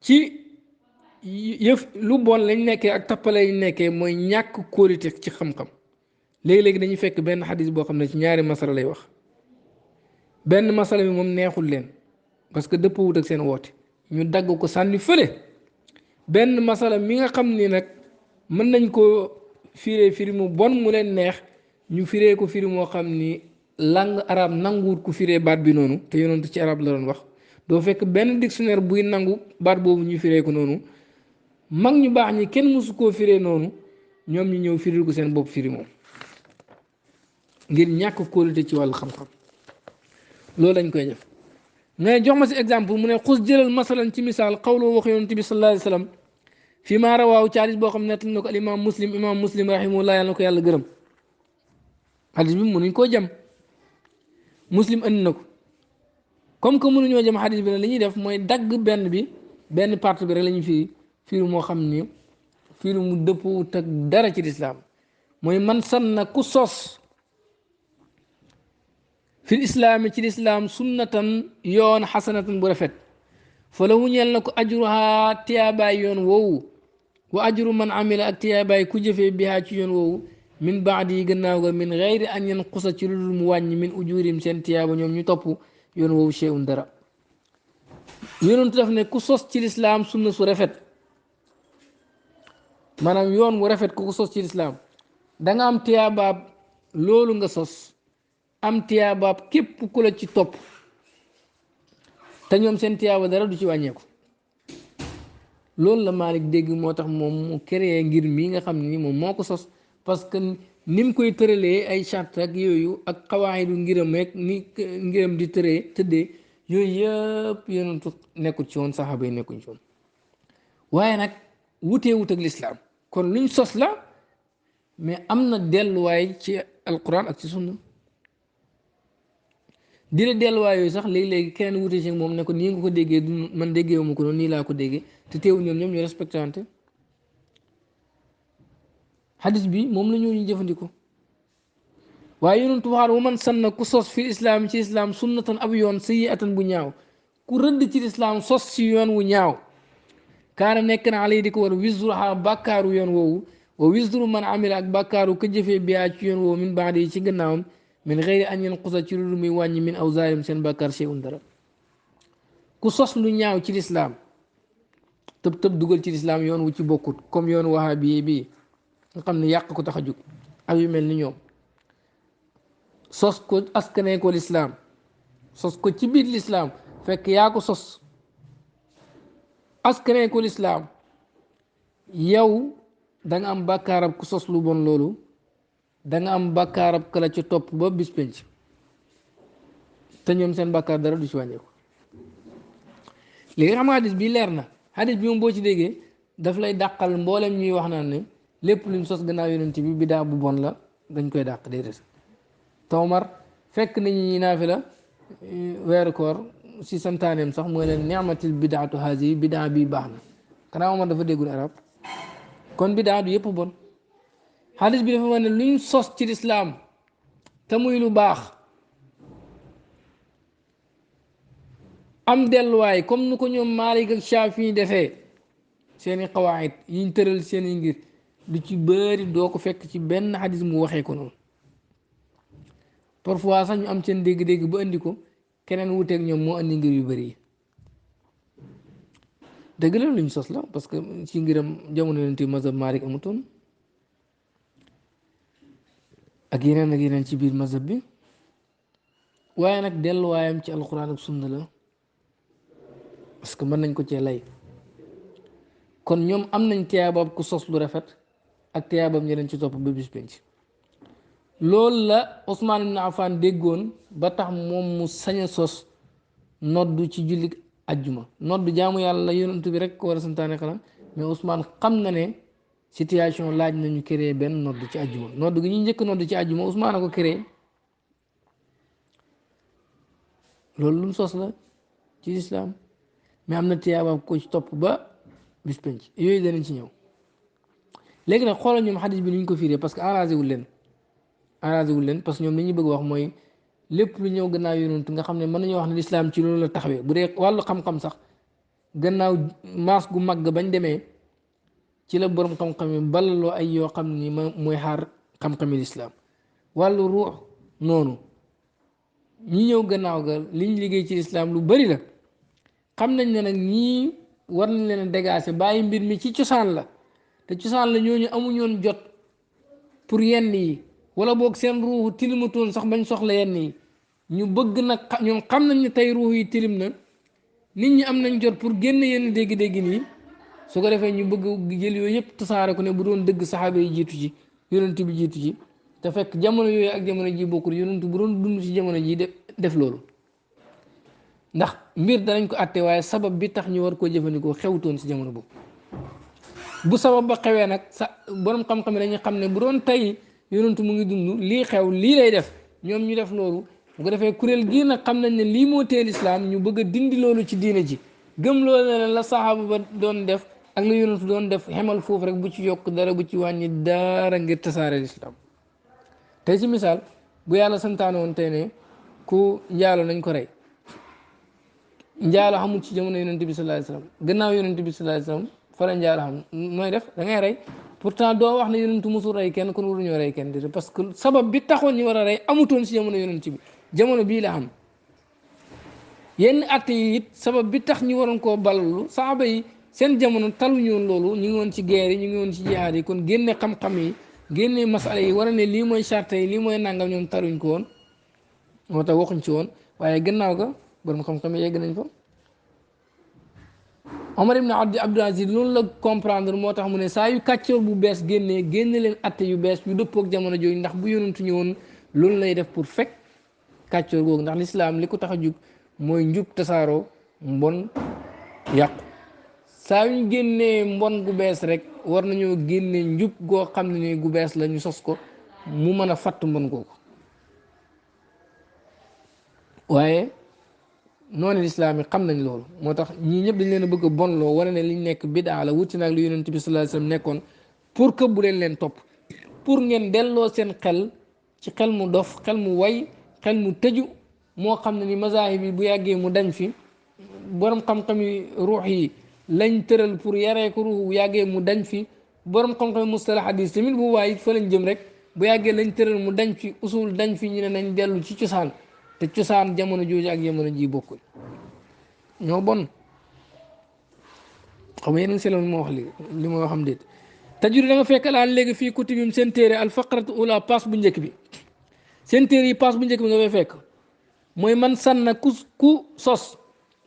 ci yëf lu bon lañ nekkee ak tappale lañ nekkee mooy ñàkk kóolite ci xam-xam léegi-léegi dañuy fekk benn xadis boo xam ne ci ñaari masala lay wax benn masala bi moom neexul leen parce que dëpp wut ak seen woote ñu dagg ko sànni fële benn masala mi nga xam ni nag mën nañ ko firee firi mu bon mu leen neex ñu firee ko firi moo xam ni langue arabe nanguwut ku firee baat bi noonu te yonentu ci arab la doon wax doo fekk benn dictionnaire buy nangu baat boobu ñu firee ko noonu mag ñu baax ñi kenn mësu koo firee noonu ñoom ñu ñëw firil ko seen bopp firi moom ngir ñàkk kóolute ci wàllu xam-xam loolu lañ koy def nga jox ma si exemple mu ne xus jëlal masalan ci misaal xawloo wax yonent bi sallallahu alayhi wa sallam fii maa rawaaw ci hadis boo xam ne nettal na ko al imam muslim rahimahullah yàlla na ko yàlla gërëm hadis bi mënuñ koo jam muslim andi na ko comme que mënuñoo jëm hadis bi nag li ñuy def mooy dagg benn partie bi rek la ñuy firi moo xam ni firi mu dëppoo ak dara ci lislaam mooy man sanna ku sos fil islaami ci lislaam sunnatan yoon xasanatan bu rafet fa la wuñeel na ko ajruha tiyaabaay yoon woowu wa ajru man amila ak tiyaabaay ku jëfee bihaa ci yoon woowu min baadi yi gannaaw ga min gayri an yanqusa ci lu dul mu wàññi min ujurim seen tiyaaba ñoom ñu topp yoon woowu cheyun dara yonentu daf ne ku sos ci lislaam sunna su rafet maanaam yoon wu rafet ku ko sos ci lislaam da nga am tiyaabaab loolu nga sos am tiyaabaab képp ku la ci topp te ñoom seen tiyaaba dara du ci wàññeeku loolu la Malick dégg moo tax moom mu créé ngir mii nga xam ni moom moo ko sos parce que ni mu koy tëralee ay charte ak yooyu ak xawaayidu ngiram rek ni ngiram di tëddee yooyu yëpp yonentu nekkul ci woon saxaaba yi nekkuñ ci woon waaye nag wutee wut ak lislaam kon luñ sos la mais am na delluwaay ci alquran ak ci sunna di la delluwaay yooyu sax léegi-léegi keneen wutee ci moom ne ko nii nga ko déggee du man déggeewu ma ko noonu nii laa ko déggee te teewul ñoom ñu respecté wante xadis bi moom la ñu jëfandikoo waaye yonentu waxaat wa man sanna ku sos fi islaam ci islaam sunnatan ab yoon sayyi'atan bu ñaaw ku rëdd ci islaam sos ci yoon wu ñaaw kaana nekk na alay di ko war wisruha bàkkaaru yoon woowu wa wisru man amila ak bàkkaaru ka jëfee biyaa ci yoon woowu min baadi yi ci gannaawam min xëyri an yanqusa ci lu muy wàññi min awzaarim seen bàkkaar shay'un dara ku sos lu ñaaw ci lislaam tëb dugal ci lislaam yoon wu ci bokkut comme yoon wahabi bii nga xam ne yàq ko tax a jóg ak yu mel ni ñoom sos ko askanee ko lislaam sos ko ci biir lislaam fekk yaa ko sos askanee ko lislaam yow da nga am bàkkaarab ku sos lu bon loolu da nga am bàkkaarab kala ci topp ba bis penc te ñoom seen bàkkaar dara du ci wàññeeku léegi xam nga xadis bi leer na xadis bi moom boo ci déggee daf lay dàqal mboolem ñuy wax naan ne lépp luñ sos gannaaw yonent bi bidaa bu bon la dañ koy dàq déedéet te Omar fekk nañu ñi naafi la weeru koor si santaaneem sax mooy leen ni'matil bidaatu haasi bidaa bii baax na xanaa Omar dafa déggul arab kon bidaa du yëpp bon xadis bi dafa wax ne luñ sos ci lislaam te muy lu baax am delluwaay comme nu ko ñoom Maalik ak Shaafi defee seeni xawaayit yiñ tëral seeni ngir lu ci bëri doo ko fekk ci benn xadis mu waxee ko noonu parfois sax ñu am seen dégg-dégg ba indi ko keneen wuteeg ñoom moo andi ngir yu bëri yi dëgg la luñ sos la parce que ci ngiram jamono yonent mazhab Maalik amutoon ak yeneen ci biir mazhab bi waaye nag delluwaayam ci alquran ak sunna la parce que mën nañ ko cee lay kon ñoom am nañ tiyaabab ku sos lu rafet ak tiyaabam ñeneen ci topp ba bis penc loolu la Ousmane ibn Affan déggoon ba tax moom mu sañ a sos noddu ci jullit ajjuma noddu jaamu yàlla la yonent bi rek ko war a santaane xanaa mais Ousmane xam na ne situation laaj nañu créer benn noddu ci ajjuma noddu gi ñuy njëkk noddu ci ajjuma Ousmane a ko créer loolu lu mu sos la ci lislaam mais am na tiyaabam ko ci topp ba bis penc yooyu danañ ci ñëw léegi nag xoolal ñoom xadis bi ni ñu ko fiiree parce que arrangé wul leen parce que ñoom li ñu bëgg wax mooy lépp lu ñëw gannaaw yonent nga xam ne mën nañoo wax ne lislaam ci loolu la taxawee bu dee wàllu xam-xam sax gannaaw maas gu mag bañ demee ci la borom xam-xam yi balaloo ay yoo xam ni mooy xaar xam-xami lislaam wàllu ruux noonu ñi ñëw gannaaw ga liñ liggéey ci lislaam lu bari la xam nañ ne nag ñii war nañ leen a dégager bàyyi mbir mi ci cosaan la te cosaan la ñooñu amuñoon jot pour yenn yi wala boog seen ruuxu tilimatoon sax bañ soxla yenn yi ñu bëgg nag ñoom xam nañ ne tey ruux yi tilim na nit ñi am nañ jot pour génn yenn dégg-dégg nii su ko defee ñu bëgg jël yooyu yëpp tasaare ko ne bu doon dëgg saxaaba yi jiitu ci yonent bi jiitu ci te fekk jamono yooyu ak jamono ji bokkul yonent bu doon dund ci jamono ji def loolu ndax mbir danañ ko àtte waaye sabab bi tax ñu war koo jëfandikoo xewtoon si jamono boobu bu sabab ba xewee nag sa borom xam-xam dañuy xam ne bu doon tey yonentu mu ngi dund lii xew lii lay def ñoom ñu def loolu bu ko defee kuréel gii nag xam nañ ne lii moo teel islaam ñu bëgg a dindi loolu ci diine ji gëm loolu ne la saxaaba ba doon def ak la yonentu doon def xemal foofu rek bu ci yokk dara bu ci wàññi dara ngir tasaare lislaam tey ci misaal bu yàlla santaane woon tey ne ku njaalo nañ ko rey njaalo xamul ci jamono yonent bi sallallahu alayhi wasallam gannaaw yonent bi sallallahu alayhi wasallam fa la njaalo xam nooy def da ngay rey pourtant doo wax ne yonentu musul rey kenn kon waruñoo rey kenn di parce que sabab bi taxoon ñu war a rey amutoon si jamono yonent bi jamono bii la am yenn atte yi it sabab bi tax ñu waroon koo balalu saaba yi seen jamono taluñu woon loolu ñu ngi woon ci guerre yi ñu ngi woon ci jihaad yi kon génne xam-xam yi génne masala yi war a ne lii mooy charte yi lii mooy nangam ñoom taluñ ko woon moo tax waxuñ ci woon waaye gannaaw ga borom xam-xam yi yegg nañ fa Omar ibn Abdul Aziz loolu la comprendre moo tax mu ne saa yu kàccoor bu bees génnee génne leen atte yu bees yu dëppook jamono jooju ndax bu yonentu ñëwoon loolu lay def pour fekk kàccoor googu ndax lislaam li ko tax a jug mooy njub tasaaroo mbon yàqu saa yu ñu génnee mbon gu bees rek war nañoo génne njub goo xam ne ni gu bees la ñu sos ko mu mën a fatt mbon googu waaye noonu lislaam yi xam nañ loolu moo tax ñii ñëpp dañ leen a bëgg a bonloo wala ne liñ nekk bidaa la wuti naag lu yonent bi sallallahu alayhi wasallam nekkoon pour que bu leen topp pour ngeen delloo seen xel ci xel mu dof xel mu way xel mu tëju moo xam ne ni mazahib yi bu yàggee mu dañ fi borom xam-xam yi ruux yi lañ tëral pour yaree ko ruux bu yàggee mu dañ fi borom xam-xam yi mustalah hadis tamit bu waaye fa lañ jëm rek bu yàggee lañ tëral mu dañ fi usul dañ fi ñu ne nañ dellu ci cosaan te cosaan jamono jooju ak jamono ji bokkul ñoo bon xam nga yeneen seloon moo wax li ma xam déet tajuri da nga fekk laan léegi fii kutubim seen téere al faqratu ula paas bu njëkk bi seen téere yi paas bu njëkk bi nga fay fekk mooy man sanna ku sos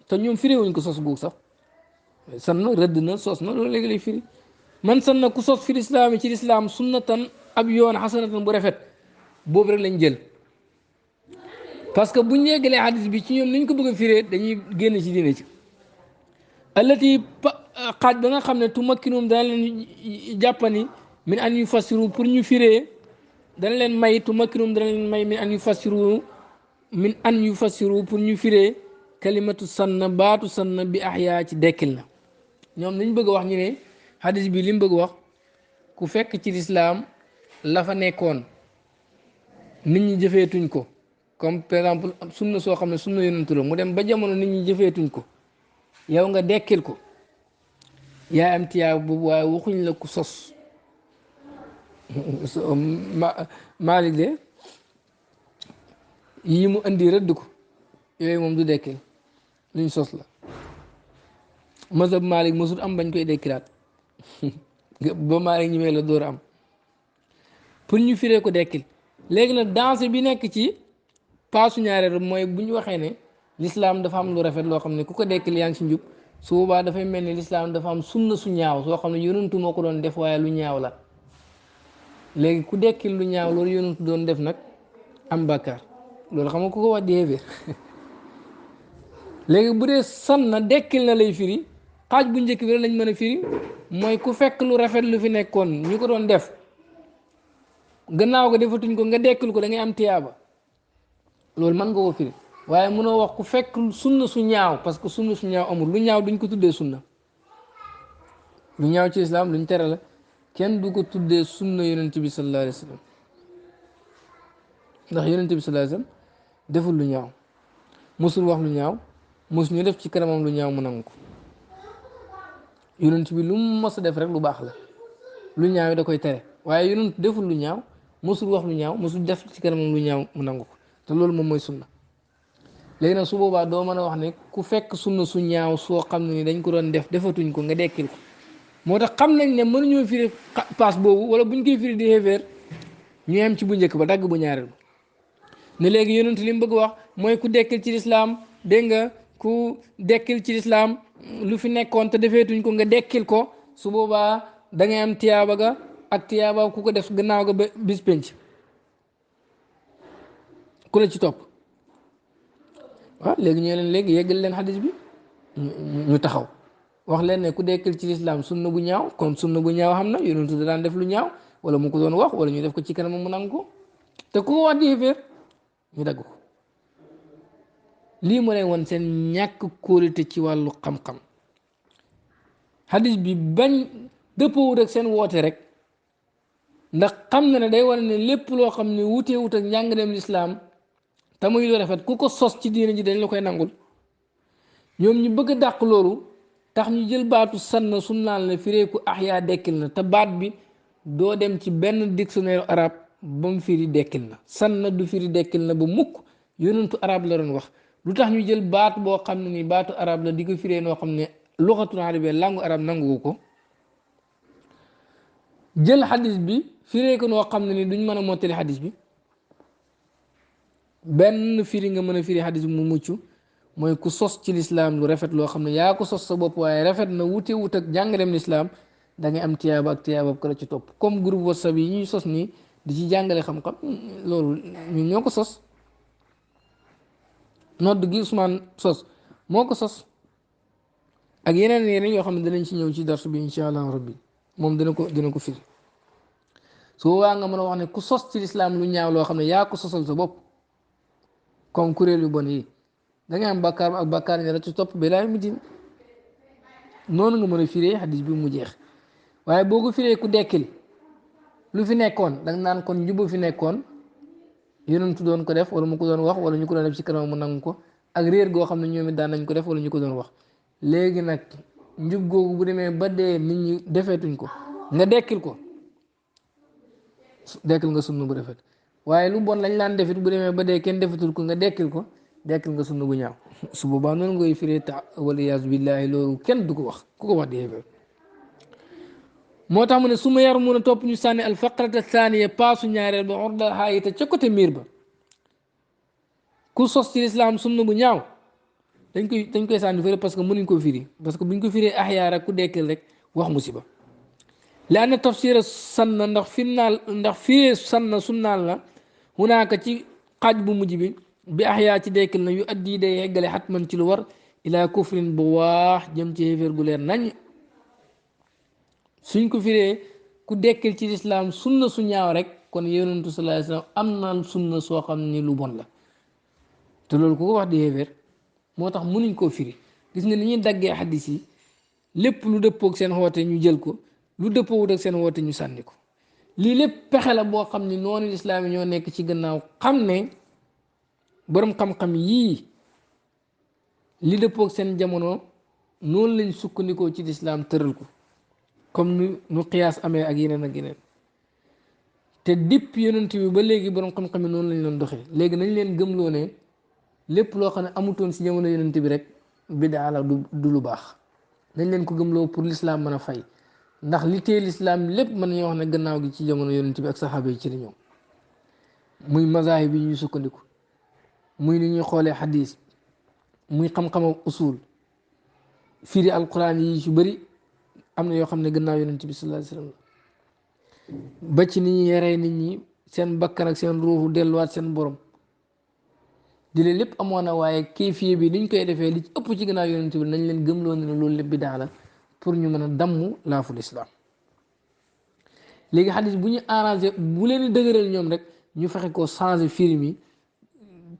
te ñoom firiwuñ ko sos guug sax sanna rëdd na sos na loolu léegi lay firi man sanna ku sos fi lislaam yi ci lislaam sunnatan ab yoon xasanatan bu rafet boobu rek lañ jël parce que buñ yeggalee hadis bi ci ñoom niñ ko bëgg a firee dañuy génn ci diine ci allati xaaj ba nga xam ne tumakkinum dana leen jàppani min an yu fassiru pour ñu firee dana leen may tumakkinum dana leen may min an yu fassiru pour ñu firee kalimatu sanna baatu sanna bi ahyaa ci dekkil na ñoom liñ bëgg a wax ñu ne hadis bi li mu bëgg wax ku fekk ci lislaam la fa nekkoon nit ñi jëfeetuñ ko comme par exemple sunna soo xam ne sunna yonentu la mu dem ba jamono nit ñi jëfeetuñ ko yow nga dekkil ko yaa am tiyaa boobu waaye waxuñ la ku sos Malik de yii mu indi rëdd ko yooyu moom du dekkil luñ sos la mazhab Malik mosul am bañ koy dekkilaat ba Malik ñi mee la door a am pour ñu firee ko dekkil léegi nag danse bi nekk ci paasu ñaareel mooy bu ñu waxee ne l'islam dafa am lu rafet loo xam ne ku ko dekkil yaa ngi si njub su boobaa dafay mel ni lislaam dafa am sunna su ñaaw soo xam ne yonentu moo ko doon def waaye lu ñaaw la léegi ku dekkil lu ñaaw loolu yonentu doon def nag am bàkkaar loolu xam nga ku ko wax di xéeféer léegi bu dee sanna dekkil na lay firi xaaj bu njëkk bi lañ mën a firi mooy ku fekk lu rafet lu fi nekkoon ñu ko doon def gannaaw ko defatuñ ko nga dekkil ko da ngay am tiyaaba loolu mën nga ko firi waaye mënoo wax ku fekk sunna su ñaaw parce que sunna su ñaaw amul lu ñaaw duñ ko tuddee sunna lu ñaaw ci islam luñ tere la kenn du ko tuddee sunna yonent bi sallallahu alayhi wa sallam ndax yonent bi sallallahu alayhi wa sallam deful lu ñaaw mosul wax lu ñaaw mosul ñu def ci kanamam lu ñaaw mu nangu ko yonent bi lu mu mos a def rek lu baax la lu ñaaw yi da koy tere waaye yonent deful lu ñaaw mosul wax lu ñaaw mosul def ci kanamam lu ñaaw mu nangu ko te loolu moom mooy sunna léegi nag su boobaa doo mën a wax ne ku fekk sunna su ñaaw soo xam ne ni dañ ko doon def defatuñ ko nga dekkil ko moo tax xam nañ ne mënuñoo firi paas boobu wala buñ koy firi di xéeféer ñu am ci bu njëkk ba dagg bu ñaareel ba ne léegi yonent li mu bëgg wax mooy ku dekkil ci lislaam dégg nga ku dekkil ci lislaam lu fi nekkoon te defeetuñ ko nga dekkil ko su boobaa da ngay am tiyaaba ga ak tiyaaba ku ko def gannaaw ga ba bis penc ku la ci topp waaw léegi ñoo leen léegi yeggal leen xadis bi ñu taxaw wax leen ne ku dekkil ci lislaam sunna bu ñaaw kon sunna bu ñaaw xam na yonentu da daan def lu ñaaw wala mu ko doon wax wala ñu def ko ci kanam mu nangu ko te ku ko wax di xéeféer ñu dagg ko lii mu ne woon seen ñàkk kóolite ci wàllu xam-xam xadis bi bañ dëppoowut ak seen woote rek ndax xam na ne day wane ne lépp loo xam ne wutee wut ak njàngaleem lislaam te muy lu rafet ku ko sos ci diine ji dañ la koy nangul ñoom ñu bëgg a dàq loolu tax ñu jël baatu sanna sunnaan la fireeku ahyaa dekkil na te baat bi doo dem ci benn dictionnaire arabe ba mu firi dekkil na sanna du firi dekkil na ba mukk yonentu arab la doon wax lu tax ñu jël baat boo xam ne ni baatu arab la di ko firee noo xam ne luxatul arabiyya langue arabe nangu ko jël xadis bi firee ko noo xam ne ni duñ mën a mottali xadis bi benn firi nga mën a firi xadis bi mu mucc mooy ku sos ci lislaam lu rafet loo xam ne yaa ko sos sa bopp waaye rafet na wute wut ak jàngaleem lislaam da ngay am tiyaaba ak tiyaaba ko la ci topp comme groupe WhatsApp yi ñuy sos nii di ci jàngale xam-xam loolu ñun ñoo ko sos nodd gi Ousmane sos moo ko sos ak yeneen yeneen yoo xam ne danañ ci ñëw ci darsu bi incha allah rabbi moom dina ko firi su boobaa nga mën a wax ne ku sos ci lislaam lu ñaaw loo xam ne yaa ko sosal sa bopp comme kuréel yu bon yi da ngay am bàkkaar ak bàkkaar ña la ci topp ba laay mujj noonu nga mën a firee xadis bi mu jeex waaye boo ko firee ku dekkil lu fi nekkoon da nga naan kon njubu fi nekkoon yonentu doon ko def wala mu ko doon wax wala ñu ko doon def ci kanam mu nangu ko ak réer goo xam ne ñoom it daan nañ ko def wala ñu ko doon wax léegi nag njub googu bu demee ba dee nit ñi defeetuñ ko nga dekkil ko dekkil nga sunna bu rafet waaye lu bon lañ laan defit bu demee ba dee kenn defetul ko nga dekkil ko dekkil nga sunna bu ñaaw su boobaa noonu ngay firee ta waliyaasu billaahi loolu kenn du ko wax ku ko wax di xéeféer moo tax mu ne su ma yar mun a topp ñu sànni alfaqrata thaniya paasu ñaareel ba orda xaayita ca côté miir ba ku sos ci lislaam sunna bu ñaaw dañ koy sànni fële parce que mënuñ ko firi parce que buñ ko firee ahyaa rek ku dekkil rek wax musiba li anna tafsira sanna ndax firee sanna sunnaal la hunaaka ci xaaj bu mujj bi ahyaa ci dekkil na yu addi day yeggale xatman ci lu war ilaa kufrin bu waax jëm ci xéeféer gu leer nañ suñ ko firee ku dekkil ci lislaam sunna su ñaaw rek kon yonentu sallallahu alayhi wasallam am na sunna soo xam ni lu bon la te loolu ku ko wax di xéeféer moo tax mënuñ koo firi gis nga ni ñuy daggee xaddis yi lépp lu dëppoog seen xoote ñu jël ko lu dëppoowut ak seen xoote ñu sànni ko lii lépp pexe la boo xam ni noonu lislaam yi ñoo nekk ci gannaaw xam ne boroom xam-xam yii li dëppoog seen jamono noonu lañ sukkandikoo ci lislaam tëral ko comme nu xiyaas amee ak yeneen te dipp yonent bi ba léegi boroom xam-xam yi noonu lañ doon doxee léegi nañ leen gëmloo ne lépp loo xam ne amutoon si jamono yonent bi rek bidaa la du lu baax nañ leen ko gëmloo pour l'islam mën a fay ndax li tee l'islam lépp mën nañoo wax ne gannaaw gi ci jamono yonent bi ak saxaaba yi ci la ñëw muy mazahib bi ñuy sukkandiku muy ni ñuy xoolee xadis muy xam-xamam usul firi alquran yi ci bëri am na yoo xam ne gannaaw yonent bi sallallahu alayhi wasallam ba ci nit ñi yaree nit ñi seen bakkan ak seen ruuxu delluwaat seen borom di leen lépp amoon na waaye kayfiye bi niñ koy defee li ci ëpp ci gannaaw yonent bi nañ leen gëmloo ne loolu lépp bidaa la pour ñu mën a damm laaful islam léegi xadis bu ñu arrangé bu leen di dëgëral ñoom rek ñu fexe ko changé film yi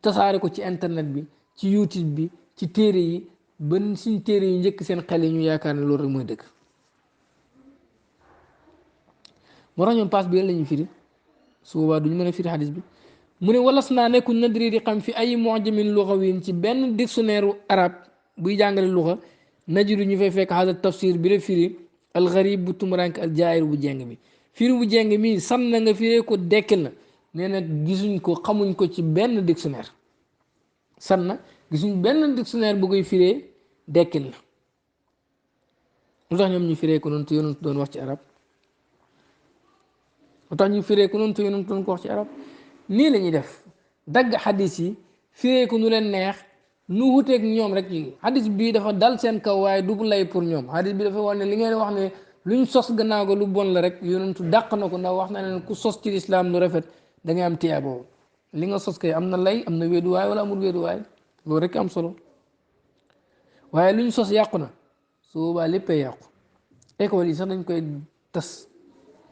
tasaare ko ci internet bi ci YouTube bi ci téere yi ba suñ téere yi njëkk seen xel yi ñu yaakaar ne loolu rek mooy dëgg moo tax ñoom paas bi la ñuy firi su boobaa duñu mën a firi xadis bi mu ne walas naa nekkul nadri di xam fi ay mu'jamin lughawin ci benn dictionnaire arab buy jàngale luxa najidu ñu fay fekk hada tafsir bi la firi al gharib bu tumurank al jaayir bu jeng mi firi bu jeng mi san na nga firee ko dekkil na nee na gisuñ ko xamuñ ko ci benn dictionnaire san na gisuñ benn dictionnaire bu koy firee dekkil na lu tax ñoom ñu firee ko noonu te yonent doon wax ci arab lu tax ñu firee ko noonu te yonent doon ko wax ci arab nii la ñuy def dagg xadis yi firee ko nu leen neex nu wuteeg ñoom rek yi xadis bii dafa dal seen kaw waaye du lay pour ñoom xadis bi dafa wax ne li ngeen wax ne luñ sos gannaaw ko lu bon la rek yonentu dàq na ko ndax wax na leen ku sos ci lislaam lu rafet da ngay am tiyaa boobu li nga sos kay am na lay am na wéeduwaay wala amul wéeduwaay loolu rek am solo waaye luñ sos yàqu na su boobaa léppay yàqu école yi sax dañ koy tas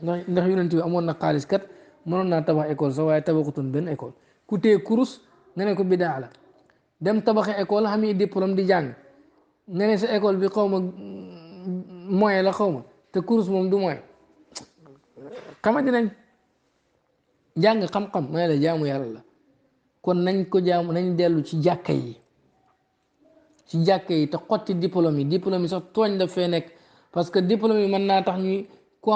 ndax yonent bi amoon na xaalis kat mënoon naa tabax école sax waaye tabaxutoon benn école ku téye kurus nga ne ko bidaa la dem tabaxi école xam yi diplôme di jàng nga ne sa école bi xaw ma moyen la xaw ma te kurus moom du moyen xamante nañ jàng xam-xam ma ne la jaamu yàlla la kon nañ ko jaamu nañ dellu ci jàkka yi te xotti diplôme yi sax tooñ daf fee nekk parce que diplôme yi mën naa tax ñu ku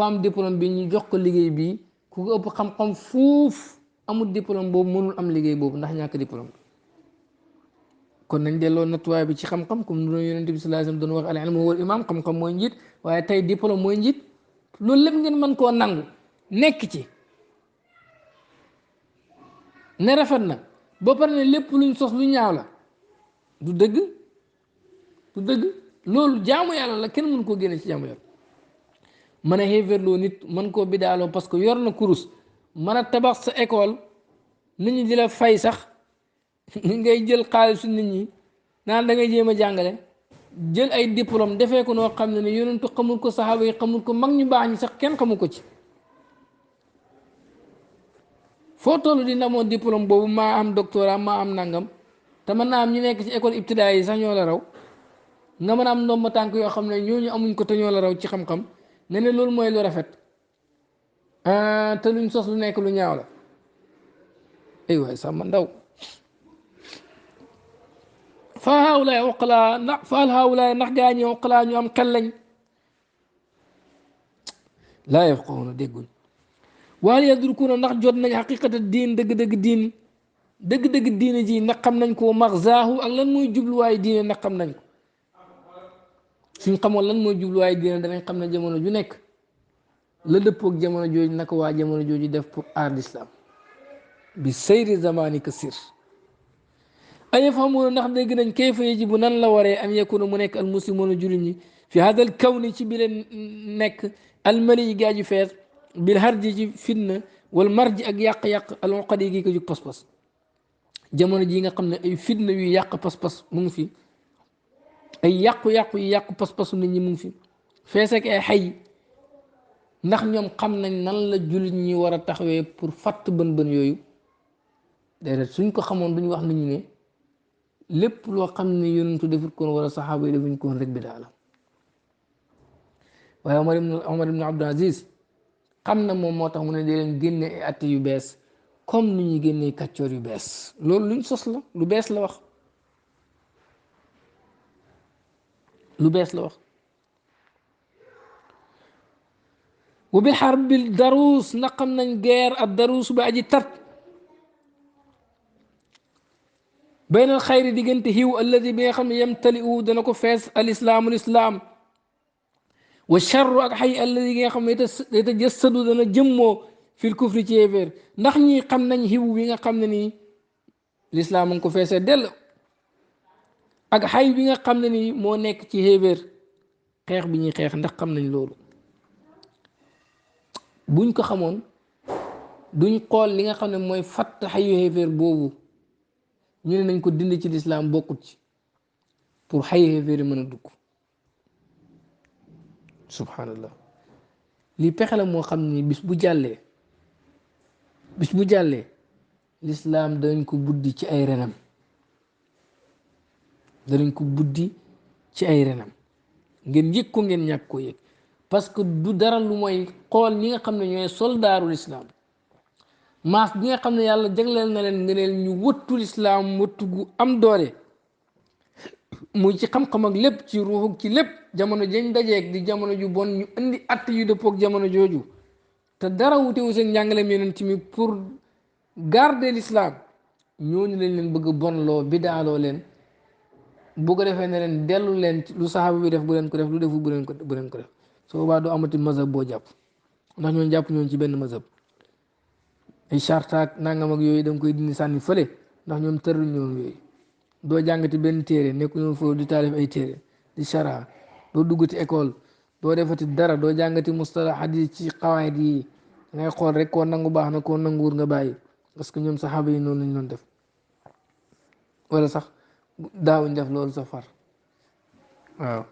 am diplôme bi ñu jox ko liggéey bi ku ko ëpp xam-xam fuuf amul diplôme boobu mënul am liggéey boobu ndax ñàkk diplôme kon nañ delloo nattuwaay bi ci xam-xam comme nu doon yonent bi sallallahu alayhi wasallam doon wax al ilmu wal imam xam-xam mooy njiit waaye tey diplôme mooy njiit loolu lépp ngeen mën koo nangu nekk ci ne rafet na ba pare ne lépp luñ sos lu ñaaw la du dëgg loolu jaamu yàlla la kenn mën koo génne ci jaamu yàlla mën a xéeverloo nit mën koo bidaaloo parce que yor na kurus mën a tabax sa école nit ñi di la fay sax ngay jël xaalisu nit ñi naan da ngay jéem a jàngale jël ay diplôme defee ko noo xam ne yonentu xamul ko saxaaba yi xamul ko mag ñu baax ñi sax kenn xamul ko ci foo toll di ndamoo diplôme boobu maa am doctorat maa am nangam te mën naa am ñu nekk ci école ibtidaay yi sax ñoo la raw nga mën a am ndomba tànk yoo xam ne ñooñu amuñ ko te ñoo la raw ci xam-xam ne ne loolu mooy lu rafet te luñ sos lu nekk lu ñaaw la ay waay sama ndaw fa haawulaay oqalaa ndax fa haawulaay ndax gaa ñi oqalaa ñu am xel lañ laa yafqahuuna dégguñ waal yadrukuuna ndax jot nañ xaqiqata diin dëgg-dëgg diine ji ndax xam nañ ko maxzaahu ak lan mooy jubluwaay diine ndax xam nañ ko suñ xamoon lan mooy jubluwaay diine danañ xam ne jamono ju nekk la dëppoog jamono jooju naka waa jamono jooju def pour aar l'islam bi sayri zamani ka sir ay fahamuuna ndax dégg nañ kayfa yajibu nan la waree am yakuna mu nekk al muslimuuna jullit ñi fi hadal kawni ci bi leen nekk almali yi gaaju fees bil harji ci fitna wal marji ak yàq-yàq al uqadi gi ko jug pas-pas jamono ji nga xam ne ay fitna yu yàq pas-pas mu ngi fi ay yàqu-yàqu yu yàqu pas-pasu nit ñi mu ngi fi fees ak ay xay ndax ñoom xam nañ nan la jullit ñi war a taxawee pour fatt bën yooyu déedéet suñ ko xamoon duñ wax nañu ne lépp loo xam ne yonentu defut koon wala saxaaba yi defuñ koon rek bidaa la waaye Omar ibn Abdul Aziz xam na moom moo tax mu ne di leen génne ay atte yu bees comme ni ñuy génnee kàccoor yu bees loolu luñ sos la lu bees la wax wa bi xarbil daruus na xam nañ guerre ak daruus ba aji tat bayn al xayri diggante xiw alladi bi nga xam ne yemtali u dana ko fees al islaam wa charru ak xay alladi bi nga xam ne yeta jëssadu dana jëmmoo fil kufri ci yéeféer ndax ñi xam nañ xiw bi nga xam ne nii lislaam a ngi ko feesee dell ak xay bi nga xam ne ni moo nekk ci xéeféer xeex bi ñuy xeex ndax xam nañ loolu buñ ko xamoon duñ xool li nga xam ne mooy fatt xayu xéeféer boobu ñu ne nañ ko dindi ci lislaam bokkut ci pour xayu xéeféer yi mën a dugg subhanallah lii pexe la moo xam ni bis bu jàllee lislaam danañ ko buddi ci ay renam ngeen yëg ko ngeen ñàkk ko yëg parce que du dara lu mooy xool ñi nga xam ne ñooy soldaarul islaam maas bi nga xam ne yàlla jagleel na leen ngëneel ñu wëttu lislaam wëttu gu am doole muy ci xam-xam ak lépp ci ruux ci lépp jamono jañ dajeeg di jamono ju bon ñu indi att yu dëppook jamono jooju te dara wutewu seen njàngaleem yonent mi pour garder l'islam ñooñu lañ leen bëgg bonloo bidaaloo leen bu ko defee ne leen dellu leen lu saxaaba bi def bu leen ko def lu defu bu leen ko def soo boobaa du amati mazhab boo jàpp ndax ñooñu jàpp ñooñu ci benn mazhab ay chartaak nangam ak yooyu da nga koy dindi sànni fële ndax ñoom tëral ñoom yooyu doo jàngati benn téere nekku ñoom foofu di taalif ay téere di chara doo duggati école doo defati dara doo jàngati mustalah hadis ci xawaayit yi ngay xool rek koo nangu baax na koo nanguwul nga bàyyi parce que ñoom saxaaba yi noonu lañ doon def wala sax daawuñ def loolu sa far waaw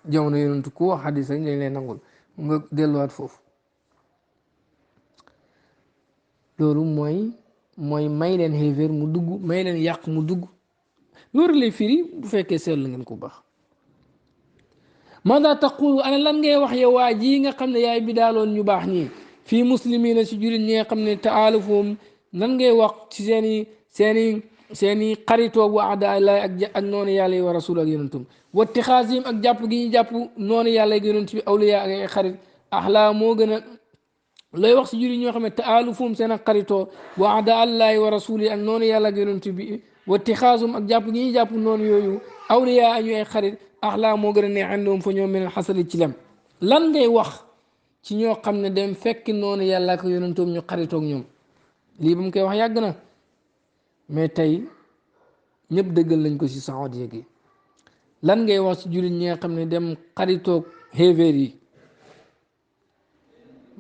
jamono yonentu ku wax hadis rek lañ lay nangul nga delluwaat foofu loolu mooy may leen xéeféer mu dugg may leen yàq mu dugg loolu lay firi bu fekkee seetlu ngeen ko baax maada taqulu ana lan ngay wax yow waa ji nga xam ne yaay bi daaloon ñu baax ñii fii muslimina si jullit ñi nga xam ne taalufum lan ngay wax ci seeni xaritoog wa adaa laay ak noonu yàlla yi wa rasul ak yonentum wa tixaasim ak jàpp gi ñu jàpp noonu yàlla ak yonent bi awliya ak ay xarit axlaa moo gën a looy wax si jullit ñoo xam ne taalufum seen ak xaritoo wa adaa allahi wa rasuli ak noonu yàlla ak yonent bi wa tixaasum ak jàpp gi ñu jàpp noonu yooyu awliya ak ñu ay xarit axlaa moo gën a neex àndoom fa ñoom meneen xasali ci lem lan ngay wax ci ñoo xam ne dem fekk noonu yàlla ak yonentoom ñu xaritoog ñoom lii ba mu koy wax yàgg na mais tey ñëpp dëggal lañ ko ci saoudia gi lan ngay wax ci jullit ñi nga xam ne dem xaritoog xéeféer yi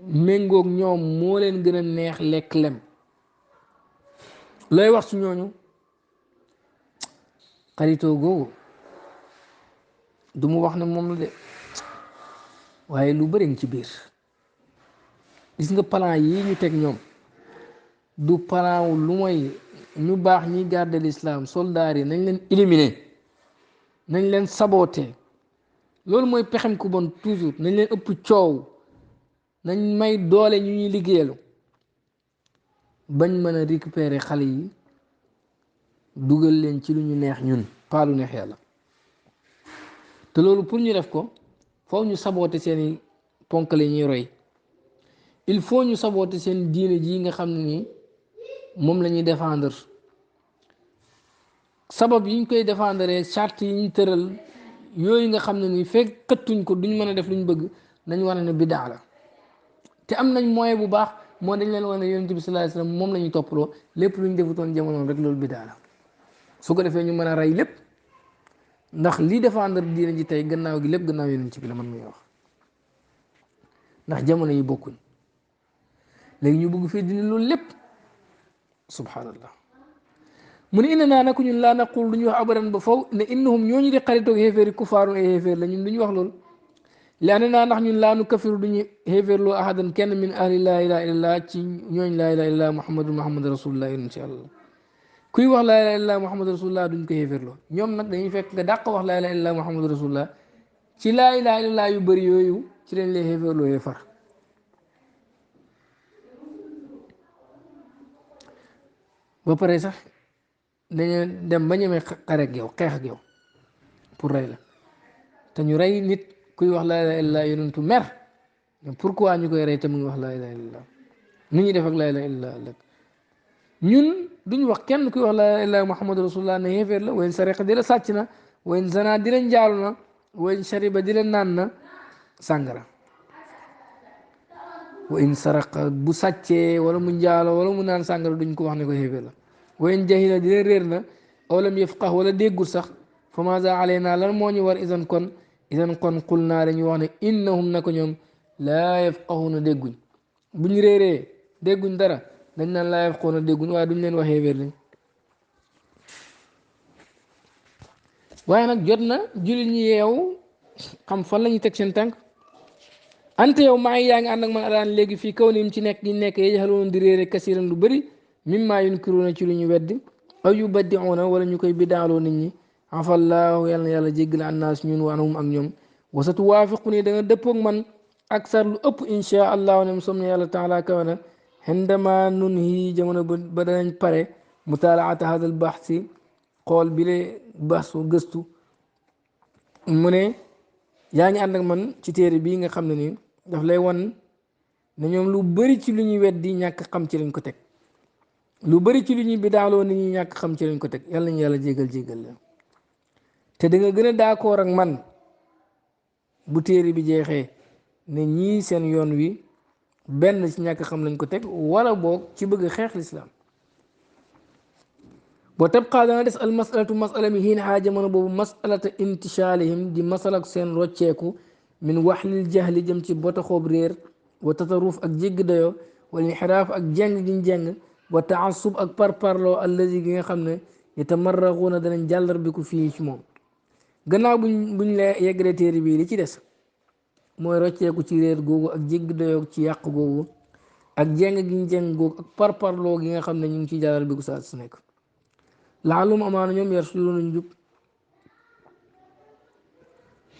méngoog ñoom moo leen gën a neex lekk lem looy wax ci ñooñu xaritoo googu du mu wax ne moom la de waaye lu bëri ngi ci biir gis nga plan yi ñu teg ñoom du plan wu lu mooy ñu baax ñi garder l'islam soldats yi nañ leen éliminer nañ leen saboter loolu mooy pexem ku bon toujours nañ leen ëpp coow nañ may doole ñu ñuy liggéeyalu bañ mën a récupérer xale yi dugal leen ci lu ñu neex ñun pas lu neex yàlla te loolu pour ñu def ko foofu ñu saboter seeni ponkale ñuy roy il faut ñu saboter seen diine ji nga xam ne nii moom la ñuy défendre sabab yi ñu koy défendre charte yi ñu tëral yooyu nga xam ne nii fekk xëttuñ ko duñ mën a def lu ñu bëgg nañ war ne bidaa la te am nañ moyen bu baax moo dañ leen wax ne yonent bi sallallahu alayhi wasallam moom la ñuy toppaloo lépp lu ñu defutoon jamonoon rek loolu bidaa la su ko defee ñu mën a rey lépp ndax lii défendre diine ji tey gannaaw gi lépp gannaaw yonent bi la man muy wax ndax jamono yi bokkuñ léegi ñu bëgg fii dindi loolu lépp subhanallah mu ne inna naa naku ñun laa naqul du ñu wax abadan ba faw ne innahum ñooñu di xaritoog xéeféeri kufaarun ay xéeféer la ñun du ñu wax loolu li ane naa ndax ñun laa nu kafiru duñu xéeféerloo ahadan kenn min ahli laa ilaha illallah ci ñooñ laa ilaha illallah muhammad rasulullah insha allah kuy wax laa ilaha illallah muhammad rasulullah duñ ko xéeféerloo ñoom nag dañuy fekk nga dàq wax laa ilaha illallah muhammad rasulullah ci laa ilaha illallah yu bëri yooyu ci lañ lay xéeféerloo yee far ba pare sax dañu dem ba ñemee xare ak yow xeex ak yow pour rey la te ñu rey nit kuy wax laa ilaha illallah yonentu mer pourquoi ñu koy rey te mu ngi wax laa ilaha illallah nu ñuy def ak laa ilaha illallah ëllëg ñun duñ wax kenn kuy wax laa ilaha illallah muhammadu rasulullah ne xéeféer la wayn sariqa di la sàcc na wayn zana di la njaalu na wayn shariba di la naan na sàngara wayn saraqa bu sàccee wala mu njaalo wala mu naan sàngara duñ ko wax ne ko xéeféer la wayn jahila di la réer na aw lam yafqah wala déggul sax fa maza alayna lan moo ñu war idan kon qul naa dañuy wax ne innahum na ko ñoom laa yafqahuna dégguñ bu ñu réeree dégguñ dara dañ naan laa yafqahuna dégguñ waaye duñ leen waxee wér lañ waaye nag jot na jullit ñi yeew xam fan la ñuy teg seen tànk ante yow maa ngi yaa ngi ànd ak man alaan léegi fii kaw nim ci nekk gi nekk yajhaluuna di réere kasiran lu bëri mimma yunkiruuna ci lu ñu weddi aw yubaddiuuna wala ñu koy bidaaloo nit ñi afallaahu yàlla na yàlla jéggal annaas ñun wa anhum ak ñoom wasatu waafiqu nii da nga dëppoog man aksar lu ëpp inchaa allahu nem som ne yàlla taala kawe na xindama nun hii jamono ba danañ pare mutaalaata hadal baxsi xool bi le baxsu gëstu mu ne yaa ngi ànd ak man ci téere bii nga xam ne nii daf lay wan ne ñoom lu bëri ci lu ñuy weddi ñàkk xam ci lañ ko teg lu bëri ci lu ñuy bidaaloo nit ñi ñàkk xam ci lañ ko teg yàlla nañu yàlla jégal la te da nga gën a d'accord ak man bu téere bi jeexee ne ñii seen yoon wi benn ci ñàkk xam lañ ko teg wala boog ci bëgg xeex lislaam boo tabqaa dana des al masalatu masala mi xiin xaa jamono boobu masalata intishaalihim di masalak seen rocceeku min waxlil jahli jëm ci botaxoob réer wa tataruuf ak jégg dayo wala inxiraaf ak jeng giñ jeng wa taasub ak parparloo allazi gi nga xam ne yatamarraxuuna danañ jàllar bi ko fii ci moom gannaaw buñ la yeggalee téere bii li ci des mooy rocceeku ci réer googu ak jégg dayo ci yàq googu ak jeng giñ jeng googu ak parparloo gi nga xam ne ñu ngi ciy jàllar bi ko saa su nekk laalum amaana ñoom yarsuduuna ñu jub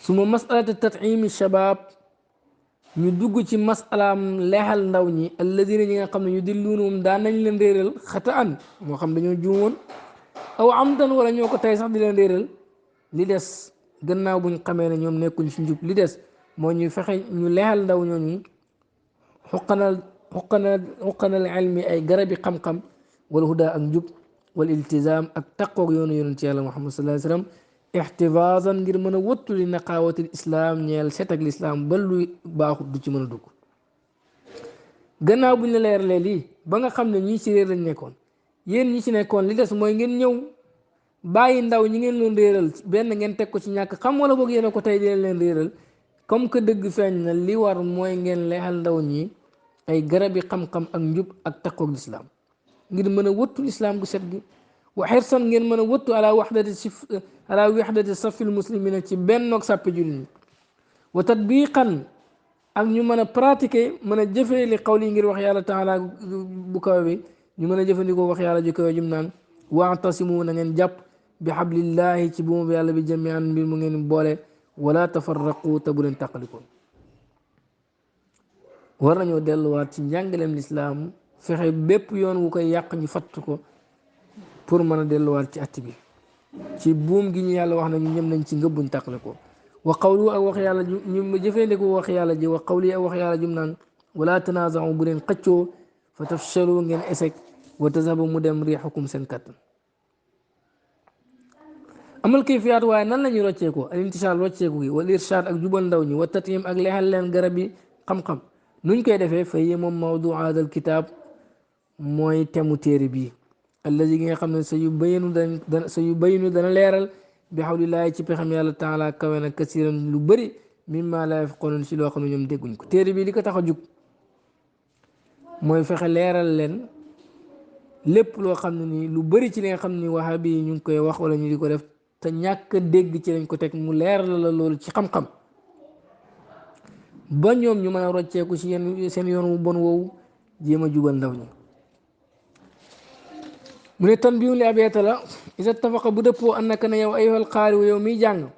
suma masalata tatimi shabab ñu dugg ci masalaam leexal ndaw ñi alladina ñi nga xam ne yu dilluunum daan nañ leen réeral xata an moo xam dañoo juumoon aw amdan wala ñoo ko tey sax di leen réeral li des gannaaw buñ xamee ne ñoom nekkuñ ci njub li des moo ñu fexe ñu leexal ndaw ñooñu xuqanal ilmi ay garabi xam-xam wala huda ak njub wal iltizam ak taqoog yoonu yonent yàlla Muhammad sallallahu alayhi wa sallam ixtifaasan ngir mën a wëttu li naqaawatil islam ñeel set ak lislaam ba luy baaxut du ci mën a dugg gannaaw buñ la leeralee lii ba nga xam ne ñii ci réer lañ nekkoon yéen ñi ci nekkoon li des mooy ngeen ñëw bàyyi ndaw ñi ngeen doon réeral benn ngeen teg ko ci ñàkk xam wala boog yéen a ko tey di leen réeral comme que dëgg feeñ na li war mooy ngeen leexal ndaw ñi ay garabi xam-xam ak njub ak taqoog lislaam ngir mën a wëttu lislaam gu set gi wa xirsan ngeen mën a wëttu ala waxdati safil muslimina ci bennoog sàppe jullit ñi wa tatbiqan ak ñu mën a pratiquer mën a jëfee li xawli ngir wax yàlla taala bu kawe bi ñu mën a jëfandikoo wax yàlla ju kawe jum naan waatasimu na ngeen jàpp bi xablillahi ci buumu yàlla bi jamian mbir mu ngeen boole wala tafarraqu te bu leen tàqalikoo war nañoo delluwaat ci njàngaleem lislaam fexe bépp yoon wu koy yàq ñu fatt ko pour mën a delluwaat ci att bi ci buum gi ñu yàlla wax na ñu ñëm nañ ci ngëbbuñ tàqale ko wa qawlu ak wax yàlla ñu jëfandikoo wax yàlla ji wa qawli ak wax yàlla jum naan wala tanaza'u bu leen xëccoo fa tafshalu ngeen esek wa tazhabu mu dem riixukum seen kattan amal kayfiyaat waaye nan la ñuy rocceekoo al intishaal rocceeku gi wal irshaad ak jubal ndaw ñi wa tatim ak leexal leen garab yi xam-xam nuñ koy defee fa yee moom mawdu hadal kitaab mooy temu téere bii allazi gi nga xam ne sa yu bayinu dana leeral bi xawlillaahi ci pexam yàlla taala kawe na kasiran lu bëri mimma laa yafqahuun si loo xam ne ñoom dégguñ ko téere bii li ko tax a jug mooy fexe leeral leen lépp loo xam ne nii lu bëri ci li nga xam ne wahabi yi ñu ngi koy wax wala ñu di ko def te ñàkk a dégg ci lañ ko teg mu leeral la loolu ci xam-xam ba ñoom ñu mën a rocceeku ci seen yoon wu bon woowu jéem a jubal ndaw ñi mu ne tan biu li abeeta la isa tafaqa bu dëppoo annaka ne yow ayyuhal qaari yow miy jàng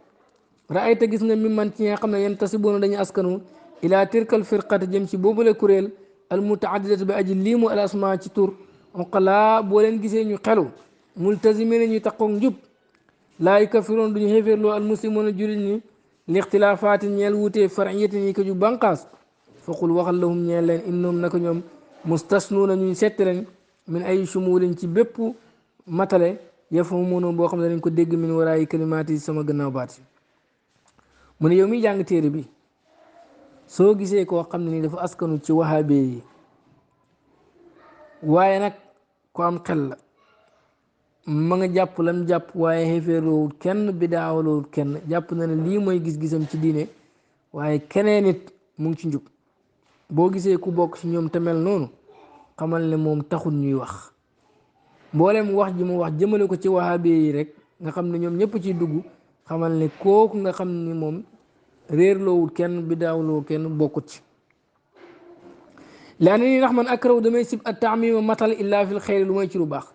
raayta gis nga mi man ci nga xam ne yéen tasiboona dañu askanu ila tirkal firqati jëm ci boobule kuréel al mutaaddidati bi aji liimu al asma ci tur oqalaa boo leen gisee ñu xelu multazimina ñu taqoog njub laa yukafiroon duñu xéeféerloo al muslimoona julit ñi li ixtilaafaati ñeel wutee fariyatin yi ko ju banqaas faqul waxal lahum ñeel leen innahum naka ñoom mustasnuuna ñuy setti lañ min ay shumulin ci bépp matale yafhamuuna boo xam ne dañ ko dégg min waraayi kalimaat yi sama gannaaw baat yi mu ne yow miy jàng téere bi soo gisee koo xam ne ni dafa askanu ci wahabe yi waaye nag ko am xel la ma nga jàpp lam jàpp waaye xéeféerloowul kenn bidaawaloowul kenn jàpp na ne lii mooy gis-gisam ci diine waaye keneen nit mu ngi ci njub boo gisee ku bokk ci ñoom te mel noonu xamal ne moom taxul ñuy wax mboolem wax ji mu wax jëmale ko ci wahabi yi rek nga xam ne ñoom ñëpp ciy dugg xamal ne kooku nga xam ni moom réerloowul kenn bidaawloowul kenn bokkut ci laa ne nii ndax man akraw damay sib at taamima matal illaa fil xeyri lu may ci lu baax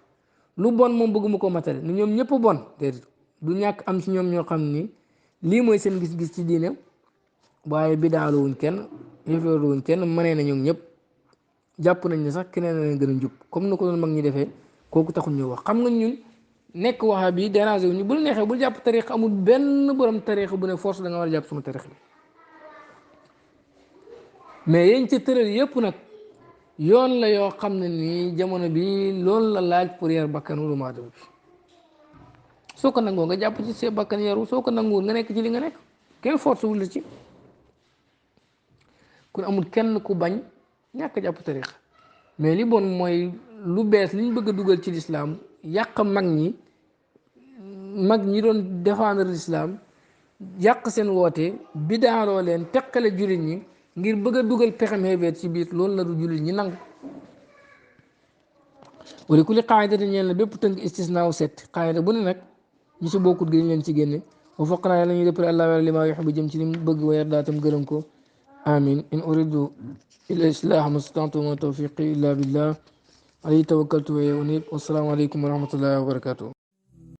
lu bon moom bëgguma ko matale ni ñoom ñëpp bon déedéet du ñàkk am ci ñoom ñoo xam ni lii mooy seen gis-gis ci diine waaye bidaaluwuñ kenn yëfeeruwuñ kenn mënee na ñoom ñëpp jàpp nañ ne sax keneen na leen gën a njub comme na ko doon mag ñi defee kooku taxul ñu wax xam nga ñun nekk waxa bi déranger wu ñu bul neexee bul jàpp tariix amul benn borom tariix bu ne force da nga war a jàpp suma tariix bi mais yéen ca tëral yëpp nag yoon la yoo xam ne nii jamono bi loolu la laaj pour yar bakkanu doomu aadama bi soo ko nangoo nga jàpp ci see bakkan yaru soo ko nanguwul nga nekk ci li nga nekk kenn force wul la ci kon amul kenn ku bañ ñàkk jàpp tariix mais li bon mooy lu bees liñ bëgg a dugal ci lislaam yàq mag ñi doon défendre l'islam yàq seen woote bidaaloo leen teqale jullit ñi ngir bëgg a dugal pexem xeebeet ci biir loolu la du jullit ñi nangu wala ku li xaayidati ñeen la bépp tënk istisnaaw set xaayida bu ne nag ñi si bokkut gi dañ leen ci génne wa faqnaa yàlla ñuy dëppale allah wala li maa yuhibbu jëm ci lim bëgg wa yardaa tam gërëm ko amin in uridu ila islah mastata'tu wa ma tawfiqi illa billah alayhi tawakkaltu wa ilayhi unib wassalaamu aleykum wa rahmatullahi wa barakatuh